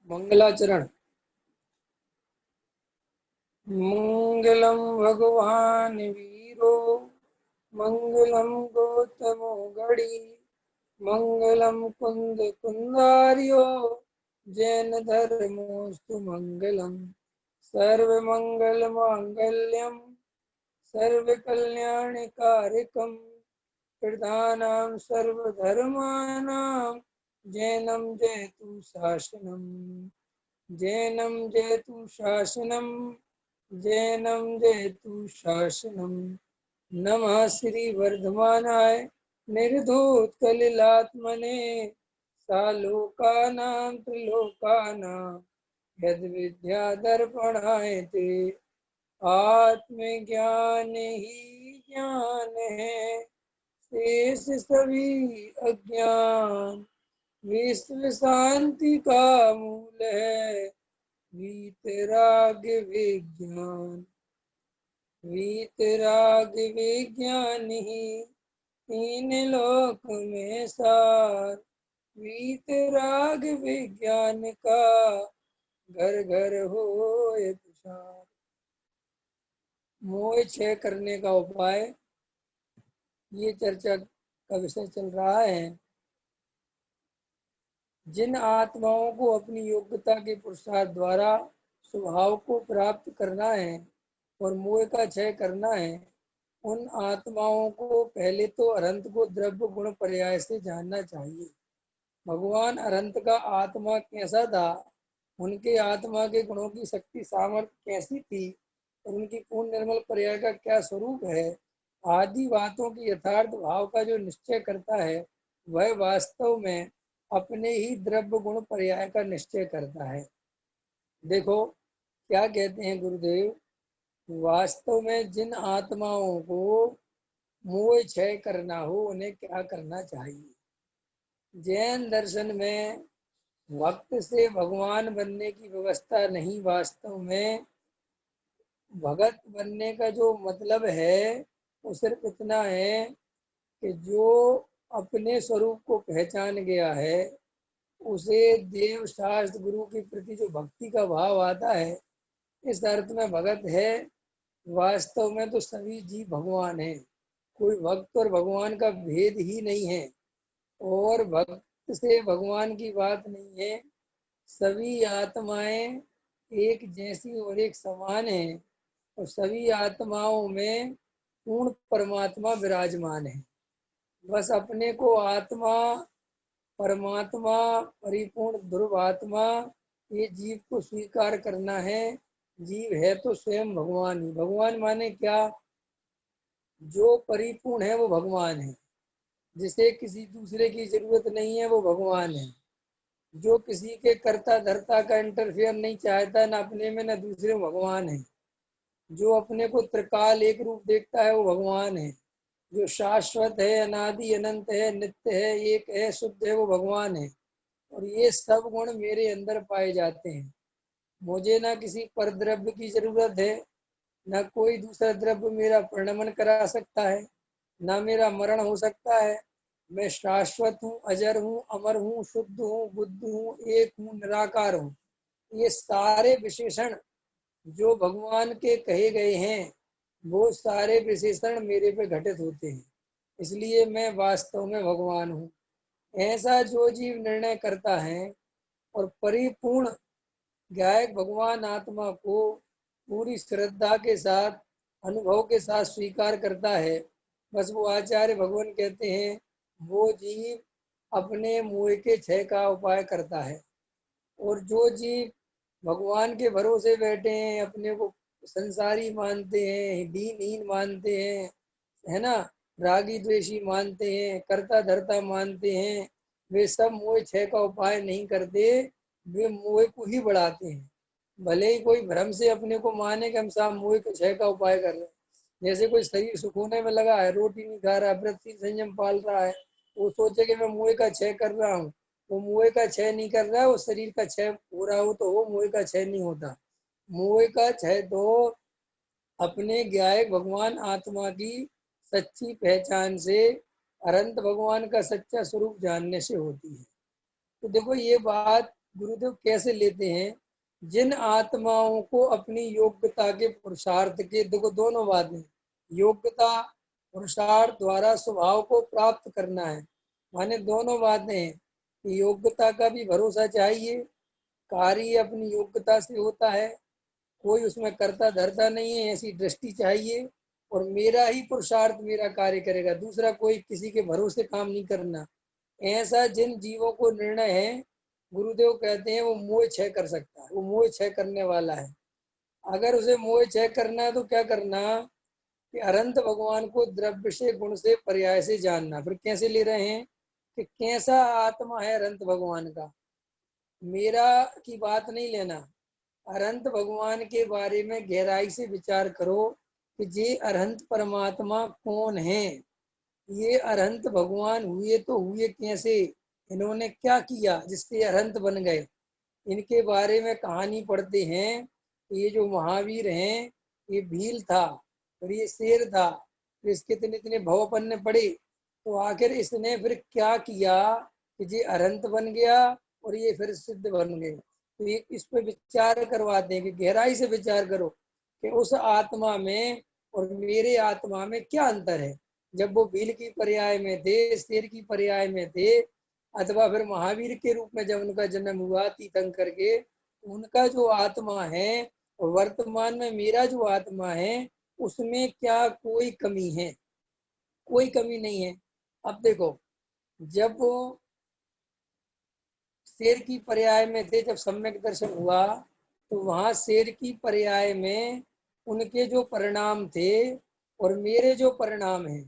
मंगलाचरण। मंगलम भगवान वीरो मंगलम गौतमो गढ़ी मंगलम कुंद कुंदारियो जैन धर्मोस्तु मंगलम। सर्व मंगल मांगल्यम सर्व कल्याणकारकम प्रधानां सर्वधर्माणां जैनं जयतु शासनम्। जैनं जयतु शासनम्। जैनं जयतु शासनम्। नमः श्री वर्धमानाय निर्धूतकलिलात्मने सालोकानां त्रिलोकानां यद्विद्यादर्पणाय ते। आत्मज्ञान ही ज्ञान है शेष सभी अज्ञान। विश्व शांति का मूल है वीतराग विज्ञान। वीतराग विज्ञान ही तीन लोक में सार। वीतराग विज्ञान का घर घर होए प्रसार। मोह क्षय करने का उपाय, ये चर्चा का विषय चल रहा है। जिन आत्माओं को अपनी योग्यता के पुरुषार्थ द्वारा स्वभाव को प्राप्त करना है और मोह का क्षय करना है, उन आत्माओं को पहले तो अनंत को द्रव्य गुण पर्याय से जानना चाहिए। भगवान अनंत का आत्मा कैसा था, उनके आत्मा के गुणों की शक्ति सामर्थ्य कैसी थी और उनकी पूर्ण निर्मल पर्याय का क्या स्वरूप है, आदि बातों की यथार्थ भाव का जो निश्चय करता है वह वास्तव में अपने ही द्रव्य गुण पर्याय का निश्चय करता है। देखो क्या कहते हैं गुरुदेव, वास्तव में जिन आत्माओं को मोह क्षय करना हो उन्हें क्या करना चाहिए। जैन दर्शन में भक्त से भगवान बनने की व्यवस्था नहीं, वास्तव में भगत बनने का जो मतलब है वो सिर्फ इतना है कि जो अपने स्वरूप को पहचान गया है उसे देव शास्त्र गुरु के प्रति जो भक्ति का भाव आता है, इस अर्थ में भगत है। वास्तव में तो सभी जीव भगवान हैं, कोई भक्त और भगवान का भेद ही नहीं है और भक्त से भगवान की बात नहीं है। सभी आत्माएं एक जैसी और एक समान है और सभी आत्माओं में पूर्ण परमात्मा विराजमान है। बस अपने को आत्मा, परमात्मा, परिपूर्ण ध्रुव आत्मा, ये जीव को स्वीकार करना है। जीव है तो स्वयं भगवान ही। भगवान माने क्या, जो परिपूर्ण है वो भगवान है, जिसे किसी दूसरे की जरूरत नहीं है वो भगवान है। जो किसी के कर्ता धर्ता का इंटरफेयर नहीं चाहता, न अपने में न दूसरे में, भगवान है। जो अपने को त्रिकाल एक रूप देखता है वो भगवान है। जो शाश्वत है, अनादि अनंत है, नित्य है, एक है, शुद्ध है, वो भगवान है। और ये सब गुण मेरे अंदर पाए जाते हैं। मुझे ना किसी पर द्रव्य की जरूरत है, ना कोई दूसरा द्रव्य मेरा परिणमन करा सकता है, ना मेरा मरण हो सकता है। मैं शाश्वत हूँ, अजर हूँ, अमर हूँ, शुद्ध हूँ, बुद्ध हूँ, एक हूँ, निराकार हूँ। ये सारे विशेषण जो भगवान के कहे गए हैं वो सारे विशेषण मेरे पे घटित होते हैं, इसलिए मैं वास्तव में भगवान हूँ। ऐसा जो जीव निर्णय करता है और परिपूर्ण गायक भगवान आत्मा को पूरी श्रद्धा के साथ, अनुभव के साथ स्वीकार करता है, बस वो आचार्य भगवान कहते हैं वो जीव अपने मोह के क्षय का उपाय करता है। और जो जीव भगवान के भरोसे बैठे हैं, अपने को संसारी मानते हैं, दीनहीन मानते हैं, है ना, रागी द्वेषी मानते हैं, कर्ता धर्ता मानते हैं, वे सब मोह क्षय का उपाय नहीं करते, वे मोह को ही बढ़ाते हैं। भले ही कोई भ्रम से अपने को माने कि हम सब मोह के क्षय का उपाय कर रहे हैं। जैसे कोई शरीर सुखोने में लगा है, रोटी नहीं खा रहा है, व्रत संयम पाल रहा है, वो सोचे कि मैं मोह का क्षय कर रहा हूँ, वो मोह का क्षय नहीं कर रहा है, वो शरीर का क्षय हो रहा हो तो वो मोह का क्षय नहीं होता। मोह का क्षय तो अपने गायक भगवान आत्मा की सच्ची पहचान से, अनंत भगवान का सच्चा स्वरूप जानने से होती है। तो देखो ये बात गुरुदेव कैसे लेते हैं? जिन आत्माओं को अपनी योग्यता के पुरुषार्थ के, देखो दोनों बातें, योग्यता पुरुषार्थ द्वारा स्वभाव को प्राप्त करना है, माने दोनों बातें हैं कि योग्यता का भी भरोसा चाहिए, कार्य अपनी योग्यता से होता है, कोई उसमें करता धरता नहीं है, ऐसी दृष्टि चाहिए, और मेरा ही पुरुषार्थ मेरा कार्य करेगा, दूसरा कोई किसी के भरोसे काम नहीं करना। ऐसा जिन जीवों को निर्णय है, गुरुदेव कहते हैं वो मोह क्षय कर सकता है, वो मोह क्षय करने वाला है। अगर उसे मोह क्षय करना है तो क्या करना कि अनंत भगवान को द्रव्य से गुण से पर्याय से जानना। फिर कैसे ले रहे हैं कि कैसा आत्मा है अनंत भगवान का, मेरा की बात नहीं लेना, अनंत भगवान के बारे में गहराई से विचार करो कि ये अनंत परमात्मा कौन है, ये अरहंत भगवान हुए तो हुए कैसे, इन्होंने क्या किया जिससे अरहंत बन गए। इनके बारे में कहानी पढ़ते हैं, ये जो महावीर हैं, ये भील था, फिर ये शेर था, फिर इसके इतने इतने भवपन्न पड़े, तो आखिर इसने फिर क्या किया कि ये अरहंत बन गया और ये फिर सिद्ध बन गए। तो ये इस पे विचार करवाते हैं कि गहराई से विचार करो कि उस आत्मा में और मेरे आत्मा में क्या अंतर है। जब वो भील की पर्याय में थे, शेर की पर्याय में थे, अथवा फिर महावीर के रूप में जब उनका जन्म हुआ तीर्थंकर के, उनका जो आत्मा है और वर्तमान में मेरा जो आत्मा है, उसमें क्या कोई कमी है? कोई कमी नहीं है। अब देखो, जब वो शेर की पर्याय में थे, जब सम्यक दर्शन हुआ, तो वहां शेर की पर्याय में उनके जो परिणाम थे और मेरे जो परिणाम हैं,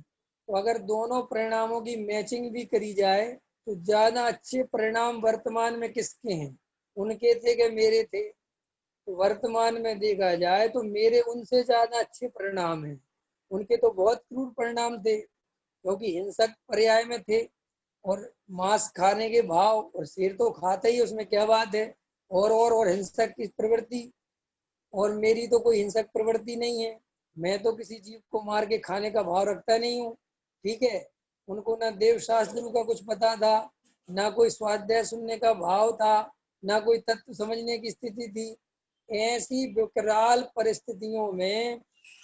तो अगर दोनों परिणामों की मैचिंग भी करी जाए तो ज्यादा अच्छे परिणाम वर्तमान में किसके हैं, उनके थे कि मेरे थे? तो वर्तमान में देखा जाए तो मेरे उनसे ज्यादा अच्छे परिणाम हैं। उनके तो बहुत क्रूर परिणाम थे क्योंकि हिंसक पर्याय में थे और मांस खाने के भाव, और शेर तो खाता ही, उसमें क्या बात है, और हिंसक की प्रवृत्ति। और मेरी तो कोई हिंसक प्रवृत्ति नहीं है, मैं तो किसी जीव को मार के खाने का भाव रखता नहीं हूँ। ठीक है, उनको ना देव शास्त्रों का कुछ पता था, ना कोई स्वाध्याय सुनने का भाव था, ना कोई तत्व समझने की स्थिति थी। ऐसी विकराल परिस्थितियों में,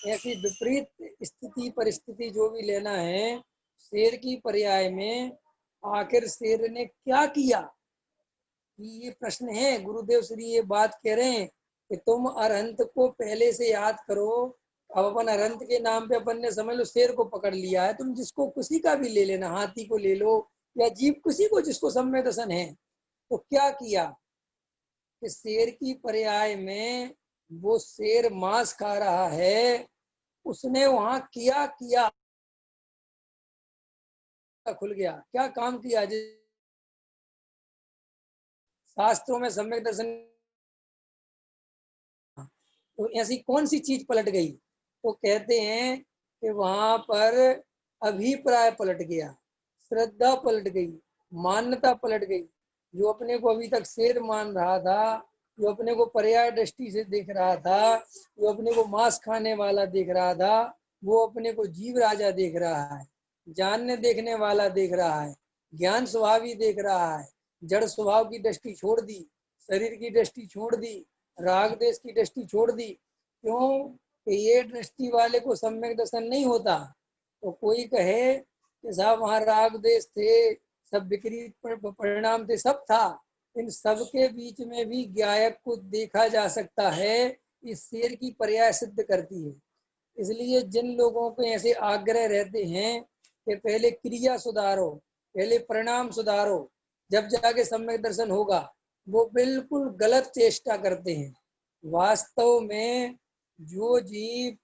ऐसी विपरीत स्थिति परिस्थिति जो भी लेना है, शेर की पर्याय में आखिर शेर ने क्या किया, ये प्रश्न है। गुरुदेव श्री ये बात कह रहे हैं कि तुम अरहंत को पहले से याद करो। अब अपन अरहंत के नाम पे अपन ने समझ लो शेर को पकड़ लिया है, तुम जिसको किसी का भी ले लेना, हाथी को ले लो या जीव किसी को जिसको सम्यक दर्शन है, तो क्या किया कि शेर की पर्याय में वो शेर मांस खा रहा है, उसने वहां किया किया खुल गया, क्या काम किया जिस शास्त्रों में सम्यक दर्शन, तो ऐसी कौन सी चीज पलट गई? तो कहते हैं कि वहां पर अभिप्राय पलट गया, श्रद्धा पलट गई, मान्यता पलट गई। जो अपने को अभी तक शेर मान रहा था, जो अपने को पर्याय दृष्टि से देख रहा था, जो अपने को मांस खाने वाला देख रहा था, वो अपने को जीव राजा देख रहा है, जानने देखने वाला देख रहा है, ज्ञान स्वभावी देख रहा है। जड़ स्वभाव की दृष्टि छोड़ दी, शरीर की दृष्टि छोड़ दी, राग देश की दृष्टि छोड़ दी। क्यों कि ये दृष्टि वाले को सम्यक दर्शन नहीं होता। तो कोई कहे कि साहब वहां राग देश थे, सब विपरीत परिणाम थे, सब था, इन सब के बीच में भी गायक को देखा जा सकता है, इस शेर की पर्याय सिद्ध करती है। इसलिए जिन लोगों को ऐसे आग्रह रहते हैं कि पहले क्रिया सुधारो, पहले परिणाम सुधारो, जब जाके सम्यक दर्शन होगा, वो बिल्कुल गलत चेष्टा करते हैं। वास्तव में जो जीव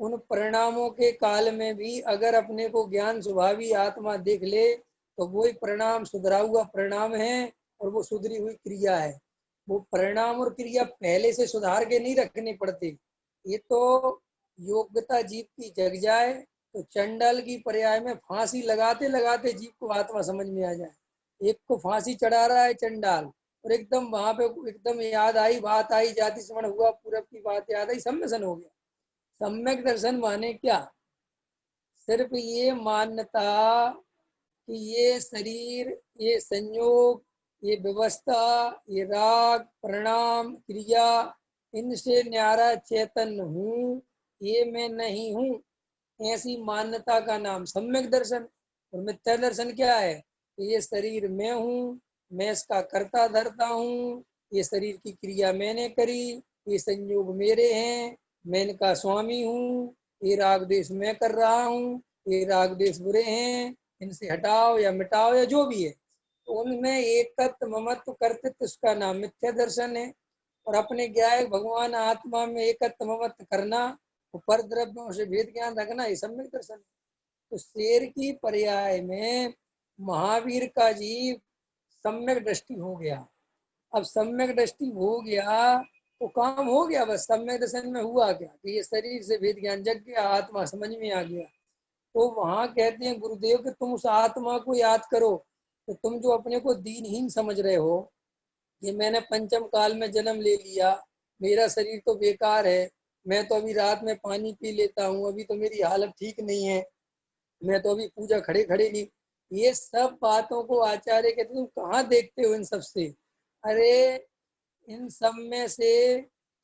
उन परिणामों के काल में भी अगर अपने को ज्ञान स्वभावी आत्मा देख ले, तो वही परिणाम सुधरा हुआ परिणाम है और वो सुधरी हुई क्रिया है। वो परिणाम और क्रिया पहले से सुधार के नहीं रखने पड़ते। ये तो योग्यता जीव की जग जाए तो चंडाल की पर्याय में फांसी लगाते लगाते जीव को आत्मा समझ में आ जाए। एक को फांसी चढ़ा रहा है चंडाल, और एकदम वहां पे एकदम याद आई, बात आई, जाति श्रवण हुआ, पूरब की बात याद आई, सम्मेलन हो गया। सम्यक दर्शन माने क्या? सिर्फ ये मान्यता कि ये शरीर, ये संयोग, ये व्यवस्था, ये राग, प्रणाम, क्रिया, इनसे न्यारा चैतन्य हूँ, ये मैं नहीं हूँ, ऐसी मान्यता का नाम सम्यक दर्शन। और मिथ्या दर्शन क्या है? ये शरीर मैं हूँ, मैं इसका कर्ता धर्ता हूँ, ये शरीर की क्रिया मैंने करी, ये संयोग मेरे हैं, मैं इनका स्वामी हूँ, ये राग द्वेष मैं कर रहा हूँ, ये राग द्वेष बुरे हैं, इनसे हटाओ या मिटाओ या जो भी है। तो उनमें एकत्व ममत्व कर्तृत्व, उसका नाम मिथ्या दर्शन है। और अपने ज्ञाय भगवान आत्मा में एकत्व ममत्व करना, पर द्रव्यों से भेद ज्ञान रखना, ये सम्यक दर्शन है। तो शेर की पर्याय में महावीर का जीव सम्यक दृष्टि हो गया। अब सम्यक दृष्टि हो गया तो काम हो गया। बस सम्यक दर्शन में हुआ क्या कि ये शरीर से भेद ज्ञान जग गया, आत्मा समझ में आ गया। तो वहां कहते हैं गुरुदेव कि तुम उस आत्मा को याद करो। तो तुम जो अपने को दीनहीन समझ रहे हो, ये मैंने पंचम काल में जन्म ले लिया, मेरा शरीर तो बेकार है, मैं तो अभी रात में पानी पी लेता हूँ, अभी तो मेरी हालत ठीक नहीं है, मैं तो अभी पूजा खड़े खड़े नहीं। ये सब बातों को आचार्य कहते तुम कहाँ देखते हो इन सब से? अरे इन सब में से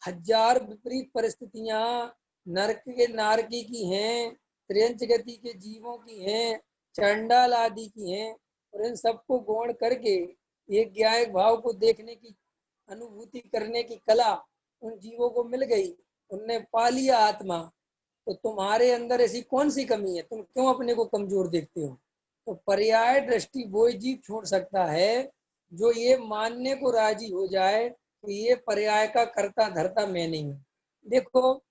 हजार विपरीत परिस्थितियां नरक के नारकी की हैं, त्रियंच गति के जीवों की हैं, चंडाल आदि की हैं। और इन सबको गौण करके एक ज्ञायक भाव को देखने की, अनुभूति करने की कला उन जीवों को मिल गई, उनने पा लिया आत्मा। तो तुम्हारे अंदर ऐसी कौन सी कमी है? तुम क्यों अपने को कमजोर देखते हो? तो पर्याय दृष्टि वो जीव छोड़ सकता है जो ये मानने को राजी हो जाए कि ये पर्याय का कर्ता धर्ता मैं नहीं हूँ। देखो,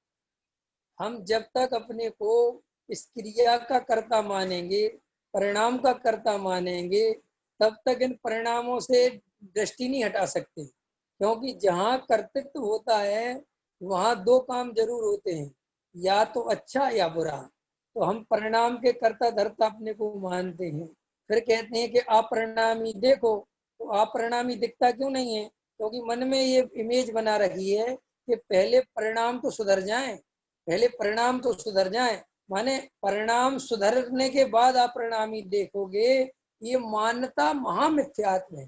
हम जब तक अपने को इस क्रिया का कर्ता मानेंगे, परिणाम का कर्ता मानेंगे, तब तक इन परिणामों से दृष्टि नहीं हटा सकते। क्योंकि जहाँ कर्तृत्व होता है वहाँ दो काम जरूर होते हैं, या तो अच्छा या बुरा। तो हम परिणाम के कर्ता धर्ता अपने को मानते हैं। फिर कहते हैं कि अपरिणामी देखो। तो अपरिणामी दिखता क्यों नहीं है? क्योंकि मन में ये इमेज बना रखी है कि पहले परिणाम तो सुधर जाएं, पहले परिणाम तो सुधर जाए। माने परिणाम सुधरने के बाद आप परिणामी देखोगे। ये मान्यता महामिथ्यात्व है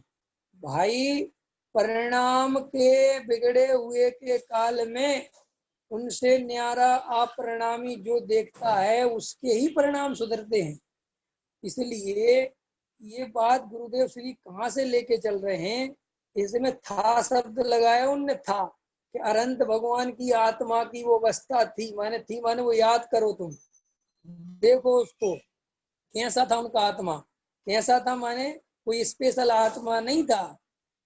भाई। परिणाम के बिगड़े हुए के काल में उनसे न्यारा अपरिणामी जो देखता है उसके ही परिणाम सुधरते हैं। इसलिए ये बात गुरुदेव श्री कहाँ से लेके चल रहे हैं? इसमें था शब्द लगाया उनने, था कि अनंत भगवान की आत्मा की वो अवस्था थी माने वो याद करो तुम, देखो उसको कैसा था उनका आत्मा। कैसा था माने कोई स्पेशल आत्मा नहीं था,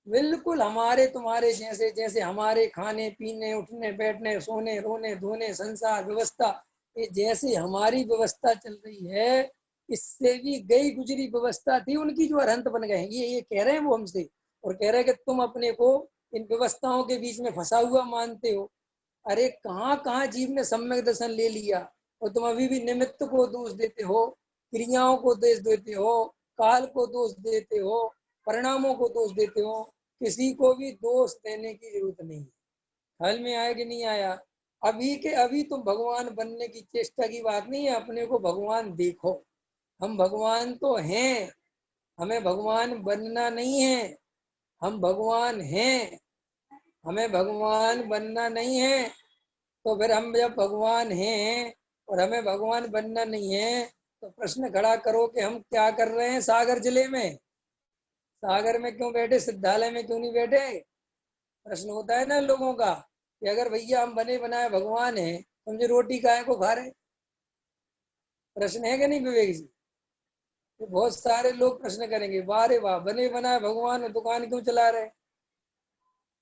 बिल्कुल हमारे तुम्हारे जैसे। जैसे हमारे खाने पीने उठने बैठने सोने रोने धोने संसार व्यवस्था, ये जैसे हमारी व्यवस्था चल रही है, इससे भी गई गुजरी व्यवस्था थी उनकी जो अरहंत बन गए। ये कह रहे हैं वो हमसे, और कह रहे हैं कि तुम अपने को इन व्यवस्थाओं के बीच में फंसा हुआ मानते हो। अरे कहाँ कहाँ जीव ने सम्यक दर्शन ले लिया, और तुम अभी भी निमित्त को दोष देते हो, क्रियाओं को दोष देते हो, काल को दोष देते हो, परिणामों को दोष देते हो। किसी को भी दोष देने की जरूरत नहीं। हल में आया कि नहीं आया? अभी के अभी तुम भगवान बनने की चेष्टा की बात नहीं है, अपने को भगवान देखो। हम भगवान तो हैं, हमें भगवान बनना नहीं है। हम भगवान हैं, हमें भगवान बनना नहीं है। तो फिर हम जब भगवान हैं और हमें भगवान बनना नहीं है, तो प्रश्न खड़ा करो कि हम क्या कर रहे हैं सागर जिले में? सागर में क्यों बैठे, सिद्धालय में क्यों नहीं बैठे? प्रश्न होता है ना लोगों का कि अगर भैया हम बने बनाए भगवान हैं तो मुझे रोटी काहे को खा रहे? प्रश्न है कि नहीं विवेक जी? तो बहुत सारे लोग प्रश्न करेंगे, वाह रे वाह, बने बनाए भगवान दुकान क्यों चला रहे?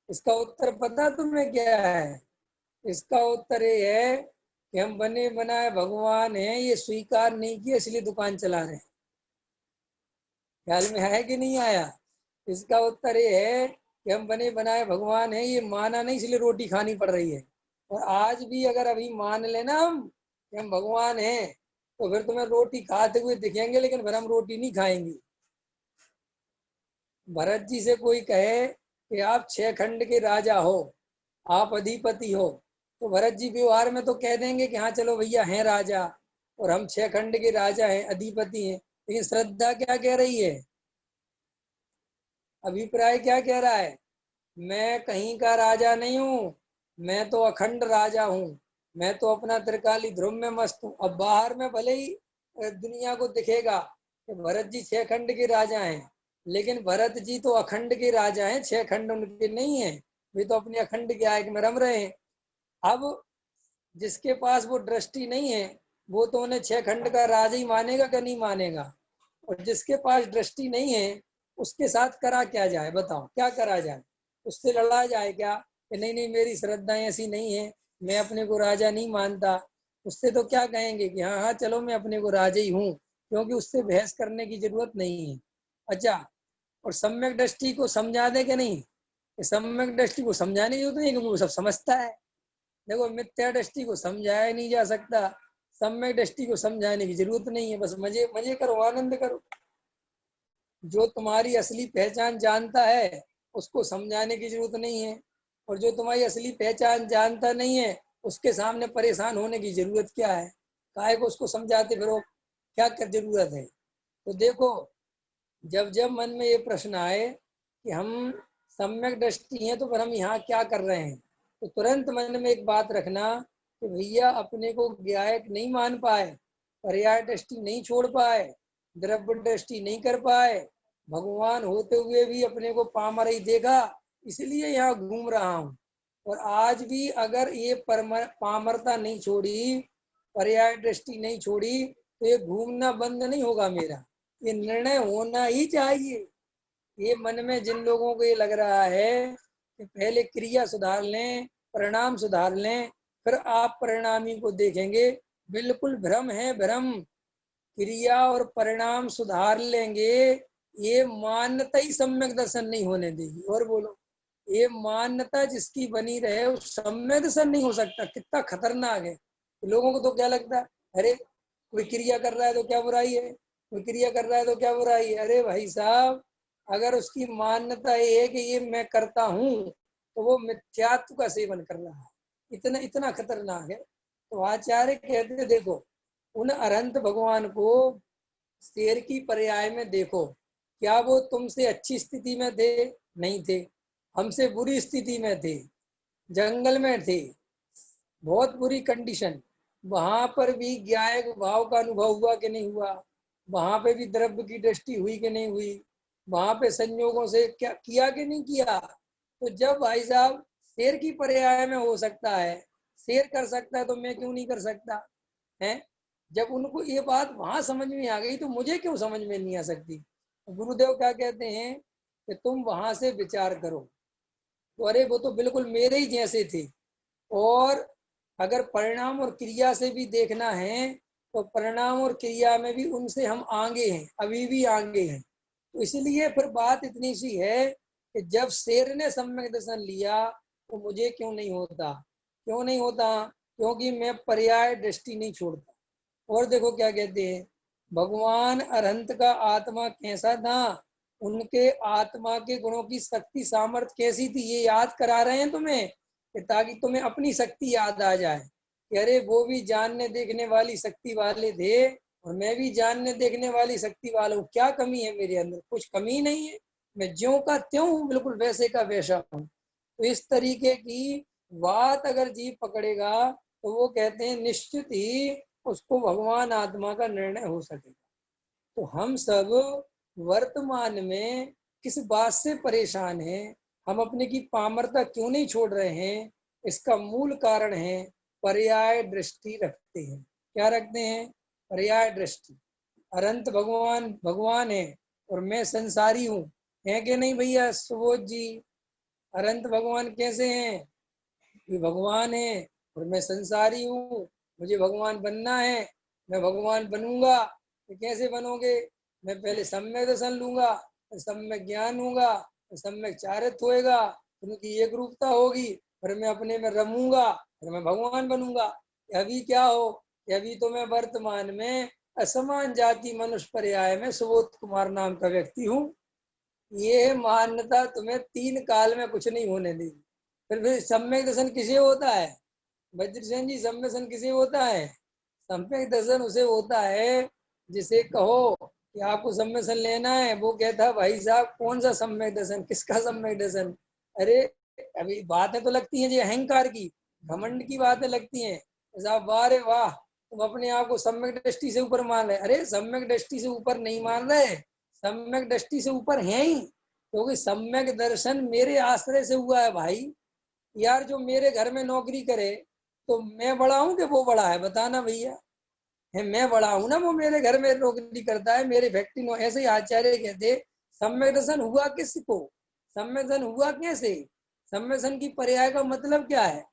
इसका उत्तर पता तुम्हें क्या है? इसका उत्तर ये है कि हम बने बनाए भगवान हैं, ये स्वीकार नहीं किया इसलिए दुकान चला रहे हैं। ख्याल में है कि नहीं आया? इसका उत्तर ये है कि हम बने बनाए भगवान हैं, ये माना नहीं इसलिए रोटी खानी पड़ रही है। और आज भी अगर अभी मान लेना हम कि हम भगवान हैं, तो फिर तुम्हें रोटी खाते हुए दिखेंगे, लेकिन फिर हम रोटी नहीं खाएंगे। भरत जी से कोई कहे कि आप 6 खंड के राजा हो, आप अधिपति हो, तो भरत जी व्यवहार में तो कह देंगे कि हाँ चलो भैया हैं राजा, और हम 6 खंड के राजा हैं, अधिपति हैं। लेकिन श्रद्धा क्या कह रही है? अभिप्राय क्या कह रहा है? मैं कहीं का राजा नहीं हूँ, मैं तो अखंड राजा हूँ, मैं तो अपना त्रिकाली ध्रुव में मस्त हूँ। अब बाहर में भले ही दुनिया को दिखेगा कि भरत जी 6 खंड के राजा हैं, लेकिन भरत जी तो अखंड के राजा हैं, 6 खंड उनके नहीं है। वे तो अपने अखंड के आयक में रम रहे हैं। अब जिसके पास वो दृष्टि नहीं है, वो तो उन्हें 6 खंड का राजा ही मानेगा कि नहीं मानेगा। और जिसके पास दृष्टि नहीं है, उसके साथ करा क्या जाए? बताओ क्या करा जाए? उससे लड़ा जाए क्या कि नहीं नहीं मेरी श्रद्धाएं ऐसी नहीं है, मैं अपने को राजा नहीं मानता? उससे तो क्या कहेंगे कि हाँ हाँ चलो मैं अपने को राजा ही हूँ, क्योंकि उससे बहस करने की जरूरत नहीं है। अच्छा, और सम्यक दृष्टि को समझा दे कि नहीं? कि सम्यक दृष्टि को समझाने की जरूरत नहीं, क्योंकि वो सब समझता है। देखो, मिथ्या दृष्टि को समझाया नहीं जा सकता, सम्यक दृष्टि को समझाने की जरूरत नहीं है। बस मजे मजे करो, आनंद करो। जो तुम्हारी असली पहचान जानता है, उसको समझाने की जरूरत नहीं है। और जो तुम्हारी असली पहचान जानता नहीं है, उसके सामने परेशान होने की जरूरत क्या है? काहे को उसको समझाते फिरो? क्या कर जरूरत है? तो देखो, जब जब मन में ये प्रश्न आए कि हम सम्यक दृष्टि हैं तो फिर हम यहाँ क्या कर रहे हैं, तो तुरंत मन में एक बात रखना कि भैया अपने को गायक नहीं मान पाए, पर्याय दृष्टि नहीं छोड़ पाए, द्रव्य दृष्टि नहीं कर पाए, भगवान होते हुए भी अपने को पामर ही देखा, इसलिए यहाँ घूम रहा हूँ। और आज भी अगर ये पामरता नहीं छोड़ी, पर्याय दृष्टि नहीं छोड़ी, तो ये घूमना बंद नहीं होगा मेरा। ये निर्णय होना ही चाहिए। ये मन में जिन लोगों को ये लग रहा है कि पहले क्रिया सुधार लें, परिणाम सुधार लें, फिर आप परिणामी को देखेंगे, बिल्कुल भ्रम है, भ्रम। क्रिया और परिणाम सुधार लेंगे, ये मान्यता ही सम्यक दर्शन नहीं होने देगी। और बोलो, ये मान्यता जिसकी बनी रहे वो सम्यक दर्शन नहीं हो सकता। कितना खतरनाक है। लोगों को तो क्या लगता है, अरे कोई क्रिया कर रहा है तो क्या बुराई है, कोई क्रिया कर रहा है तो क्या बुराई है? अरे भाई साहब, अगर उसकी मान्यता ये है कि ये मैं करता हूँ, तो वो मिथ्यात्व का सेवन कर रहा है। इतना इतना खतरनाक है। तो आचार्य कहते, देखो, उन अनंत भगवान को शेर की पर्याय में देखो। क्या वो तुमसे अच्छी स्थिति में थे? नहीं थे। हमसे बुरी स्थिति में थे, जंगल में थे, बहुत बुरी कंडीशन। वहां पर भी ज्ञायक भाव का अनुभव हुआ कि नहीं हुआ? वहां पे भी द्रव्य की दृष्टि हुई कि नहीं हुई? वहां पे संयोगों से क्या किया कि नहीं किया? तो जब भाई साहब शेर की पर्याय में हो सकता है, शेर कर सकता है, तो मैं क्यों नहीं कर सकता है? जब उनको ये बात वहां समझ में आ गई, तो मुझे क्यों समझ में नहीं आ सकती? गुरुदेव क्या कहते हैं कि तुम वहां से विचार करो। तो अरे वो तो बिल्कुल मेरे ही जैसे थे। और अगर परिणाम और क्रिया से भी देखना है, तो परिणाम और क्रिया में भी उनसे हम आगे हैं, अभी भी आगे हैं। तो इसलिए फिर बात इतनी सी है कि जब शेर ने सम्यक दर्शन लिया, तो मुझे क्यों नहीं होता? क्यों नहीं होता? क्योंकि मैं पर्याय दृष्टि नहीं छोड़ता। और देखो क्या कहते हैं, भगवान अरहंत का आत्मा कैसा था, उनके आत्मा के गुणों की शक्ति सामर्थ्य कैसी थी, ये याद करा रहे हैं तुम्हें, कि ताकि तुम्हें अपनी शक्ति याद आ जाए कि अरे वो भी जानने देखने वाली शक्ति वाले थे, और मैं भी जानने देखने वाली शक्ति वाला हूँ। क्या कमी है मेरे अंदर? कुछ कमी नहीं है। मैं ज्यों का त्यों हूँ, बिल्कुल वैसे का वैसा हूँ। तो इस तरीके की बात अगर जीव पकड़ेगा, तो वो कहते हैं निश्चित ही उसको भगवान आत्मा का निर्णय हो सकेगा। तो हम सब वर्तमान में किस बात से परेशान हैं, हम अपने की पामरता क्यों नहीं छोड़ रहे हैं? इसका मूल कारण है पर्याय दृष्टि रखते हैं। क्या रखते हैं? पर्याय दृष्टि। अनंत भगवान भगवान है और मैं संसारी हूँ, है कि नहीं भैया सुबोध जी? अनंत भगवान कैसे हैं? कि भगवान है और मैं संसारी हूँ, मुझे भगवान बनना है, मैं भगवान बनूंगा। तो कैसे बनोगे? मैं पहले सम्यक दर्शन लूंगा, सम्यक ज्ञान लूंगा, सम्यक चारित्र्य होएगा, उनकी एक रूपता होगी, फिर मैं अपने में रमूंगा, फिर मैं भगवान बनूंगा। अभी क्या हो, अभी तो मैं वर्तमान में असमान जाति मनुष्य पर्याय में सुबोध कुमार नाम का व्यक्ति हूँ। ये मान्यता तुम्हें 3 काल में कुछ नहीं होने देगी। फिर सम्यक दर्शन किसे होता है? वज्रसेन जी, सम्यक दर्शन किसे होता है? सम्यक दर्शन उसे होता है जिसे कहो कि आपको सम्यक दर्शन लेना है। वो कहता भाई साहब कौन सा सम्यक दर्शन, किसका सम्यक दर्शन? अरे अभी बातें तो लगती हैं जी अहंकार की, घमंड की बातें लगती हैं। साहब वाह रे वाह, तुम अपने आप को सम्यक दृष्टि से ऊपर मान रहे। अरे सम्यक दृष्टि से ऊपर नहीं मान रहे, सम्यक दृष्टि से ऊपर है ही, क्योंकि सम्यक दर्शन मेरे आश्रय से हुआ है भाई। यार जो मेरे घर में नौकरी करे तो मैं बड़ा हूँ कि वो बड़ा है? बताना भैया। है मैं बड़ा हूं ना, वो मेरे घर में नौकरी करता है, मेरी फैक्ट्री नो। ऐसे ही आचार्य कहते सम्यक दर्शन हुआ किसको, सम्यक दर्शन हुआ कैसे? सम्यक दर्शन की पर्याय का मतलब क्या है?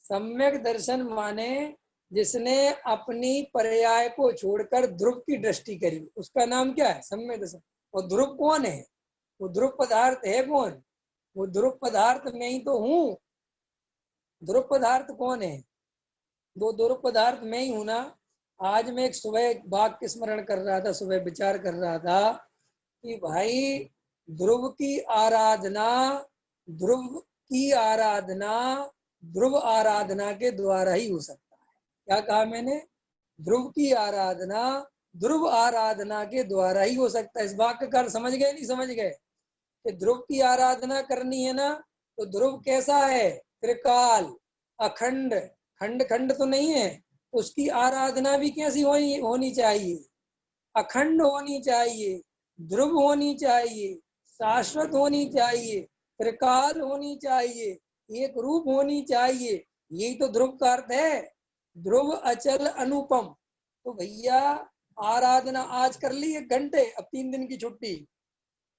सम्यक दर्शन माने जिसने अपनी पर्याय को छोड़कर ध्रुव की दृष्टि करी, उसका नाम क्या है? सम्यक दर्शन। और ध्रुव कौन है? वो ध्रुव पदार्थ है कौन? वो ध्रुव पदार्थ मैं ही तो हूँ। ध्रुव पदार्थ कौन है? दो ध्रुव पदार्थ मैं ही हूं ना। आज मैं एक सुबह वाक्य स्मरण कर रहा था, सुबह विचार कर रहा था कि भाई ध्रुव की आराधना, ध्रुव की आराधना ध्रुव आराधना के द्वारा ही हो सकता है। क्या कहा मैंने? ध्रुव की आराधना ध्रुव आराधना के द्वारा ही हो सकता है। इस वाक्य का समझ गए नहीं समझ गए? कि ध्रुव की आराधना करनी है ना, तो ध्रुव कैसा है? त्रिकाल, अखंड, खंड खंड तो नहीं है। उसकी आराधना भी कैसी होनी चाहिए? अखंड होनी चाहिए, ध्रुव होनी चाहिए, शाश्वत होनी चाहिए, त्रिकाल होनी चाहिए, एक रूप होनी चाहिए। यही तो ध्रुव का अर्थ है। ध्रुव अचल अनुपम। तो भैया आराधना आज कर ली 1 घंटे, अब 3 दिन की छुट्टी।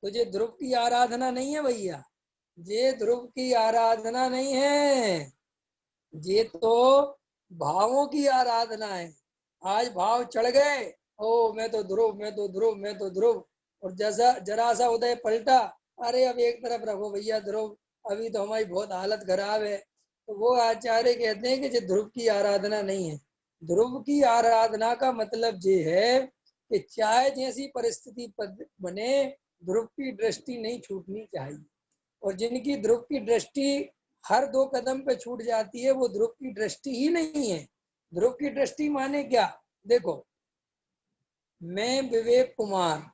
तो ये ध्रुव की आराधना नहीं है भैया, ये ध्रुव की आराधना नहीं है, ये तो भावों की आराधना है। आज भाव चढ़ गए, ओ मैं तो ध्रुव, मैं तो ध्रुव, मैं तो ध्रुव। और जैसा जरा सा उदय पलटा, अरे अब एक तरफ रखो भैया ध्रुव, अभी तो हमारी बहुत हालत खराब है। तो वो आचार्य कहते हैं कि ये ध्रुव की आराधना नहीं है। ध्रुव की आराधना का मतलब ये है कि चाहे जैसी परिस्थिति बने, ध्रुव की दृष्टि नहीं छूटनी चाहिए। और जिनकी ध्रुव की दृष्टि हर 2 कदम पे छूट जाती है, वो ध्रुव की दृष्टि ही नहीं है। ध्रुव की दृष्टि माने क्या? देखो, मैं विवेक कुमार,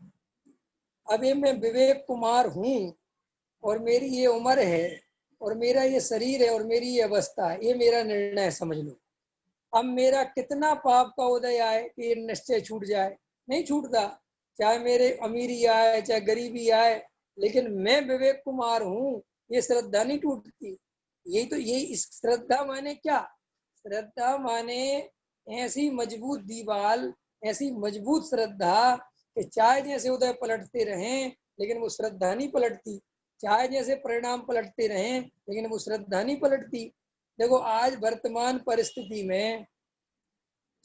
अभी मैं विवेक कुमार हूँ, और मेरी ये उम्र है, और मेरा ये शरीर है, और मेरी ये अवस्था है, ये मेरा निर्णय है, समझ लो। अब मेरा कितना पाप का उदय आए कि ये निश्चय छूट जाए? नहीं छूटता। चाहे मेरे अमीरी आए, चाहे गरीबी आए, लेकिन मैं विवेक कुमार हूँ, ये श्रद्धा नहीं टूटती। यही तो, यही श्रद्धा माने क्या? श्रद्धा माने ऐसी मजबूत दीवार, ऐसी मजबूत श्रद्धा कि चाहे जैसे उदय पलटते रहें, लेकिन वो श्रद्धा नहीं पलटती। चाहे जैसे परिणाम पलटते रहें, लेकिन वो श्रद्धा नहीं पलटती। देखो आज वर्तमान परिस्थिति में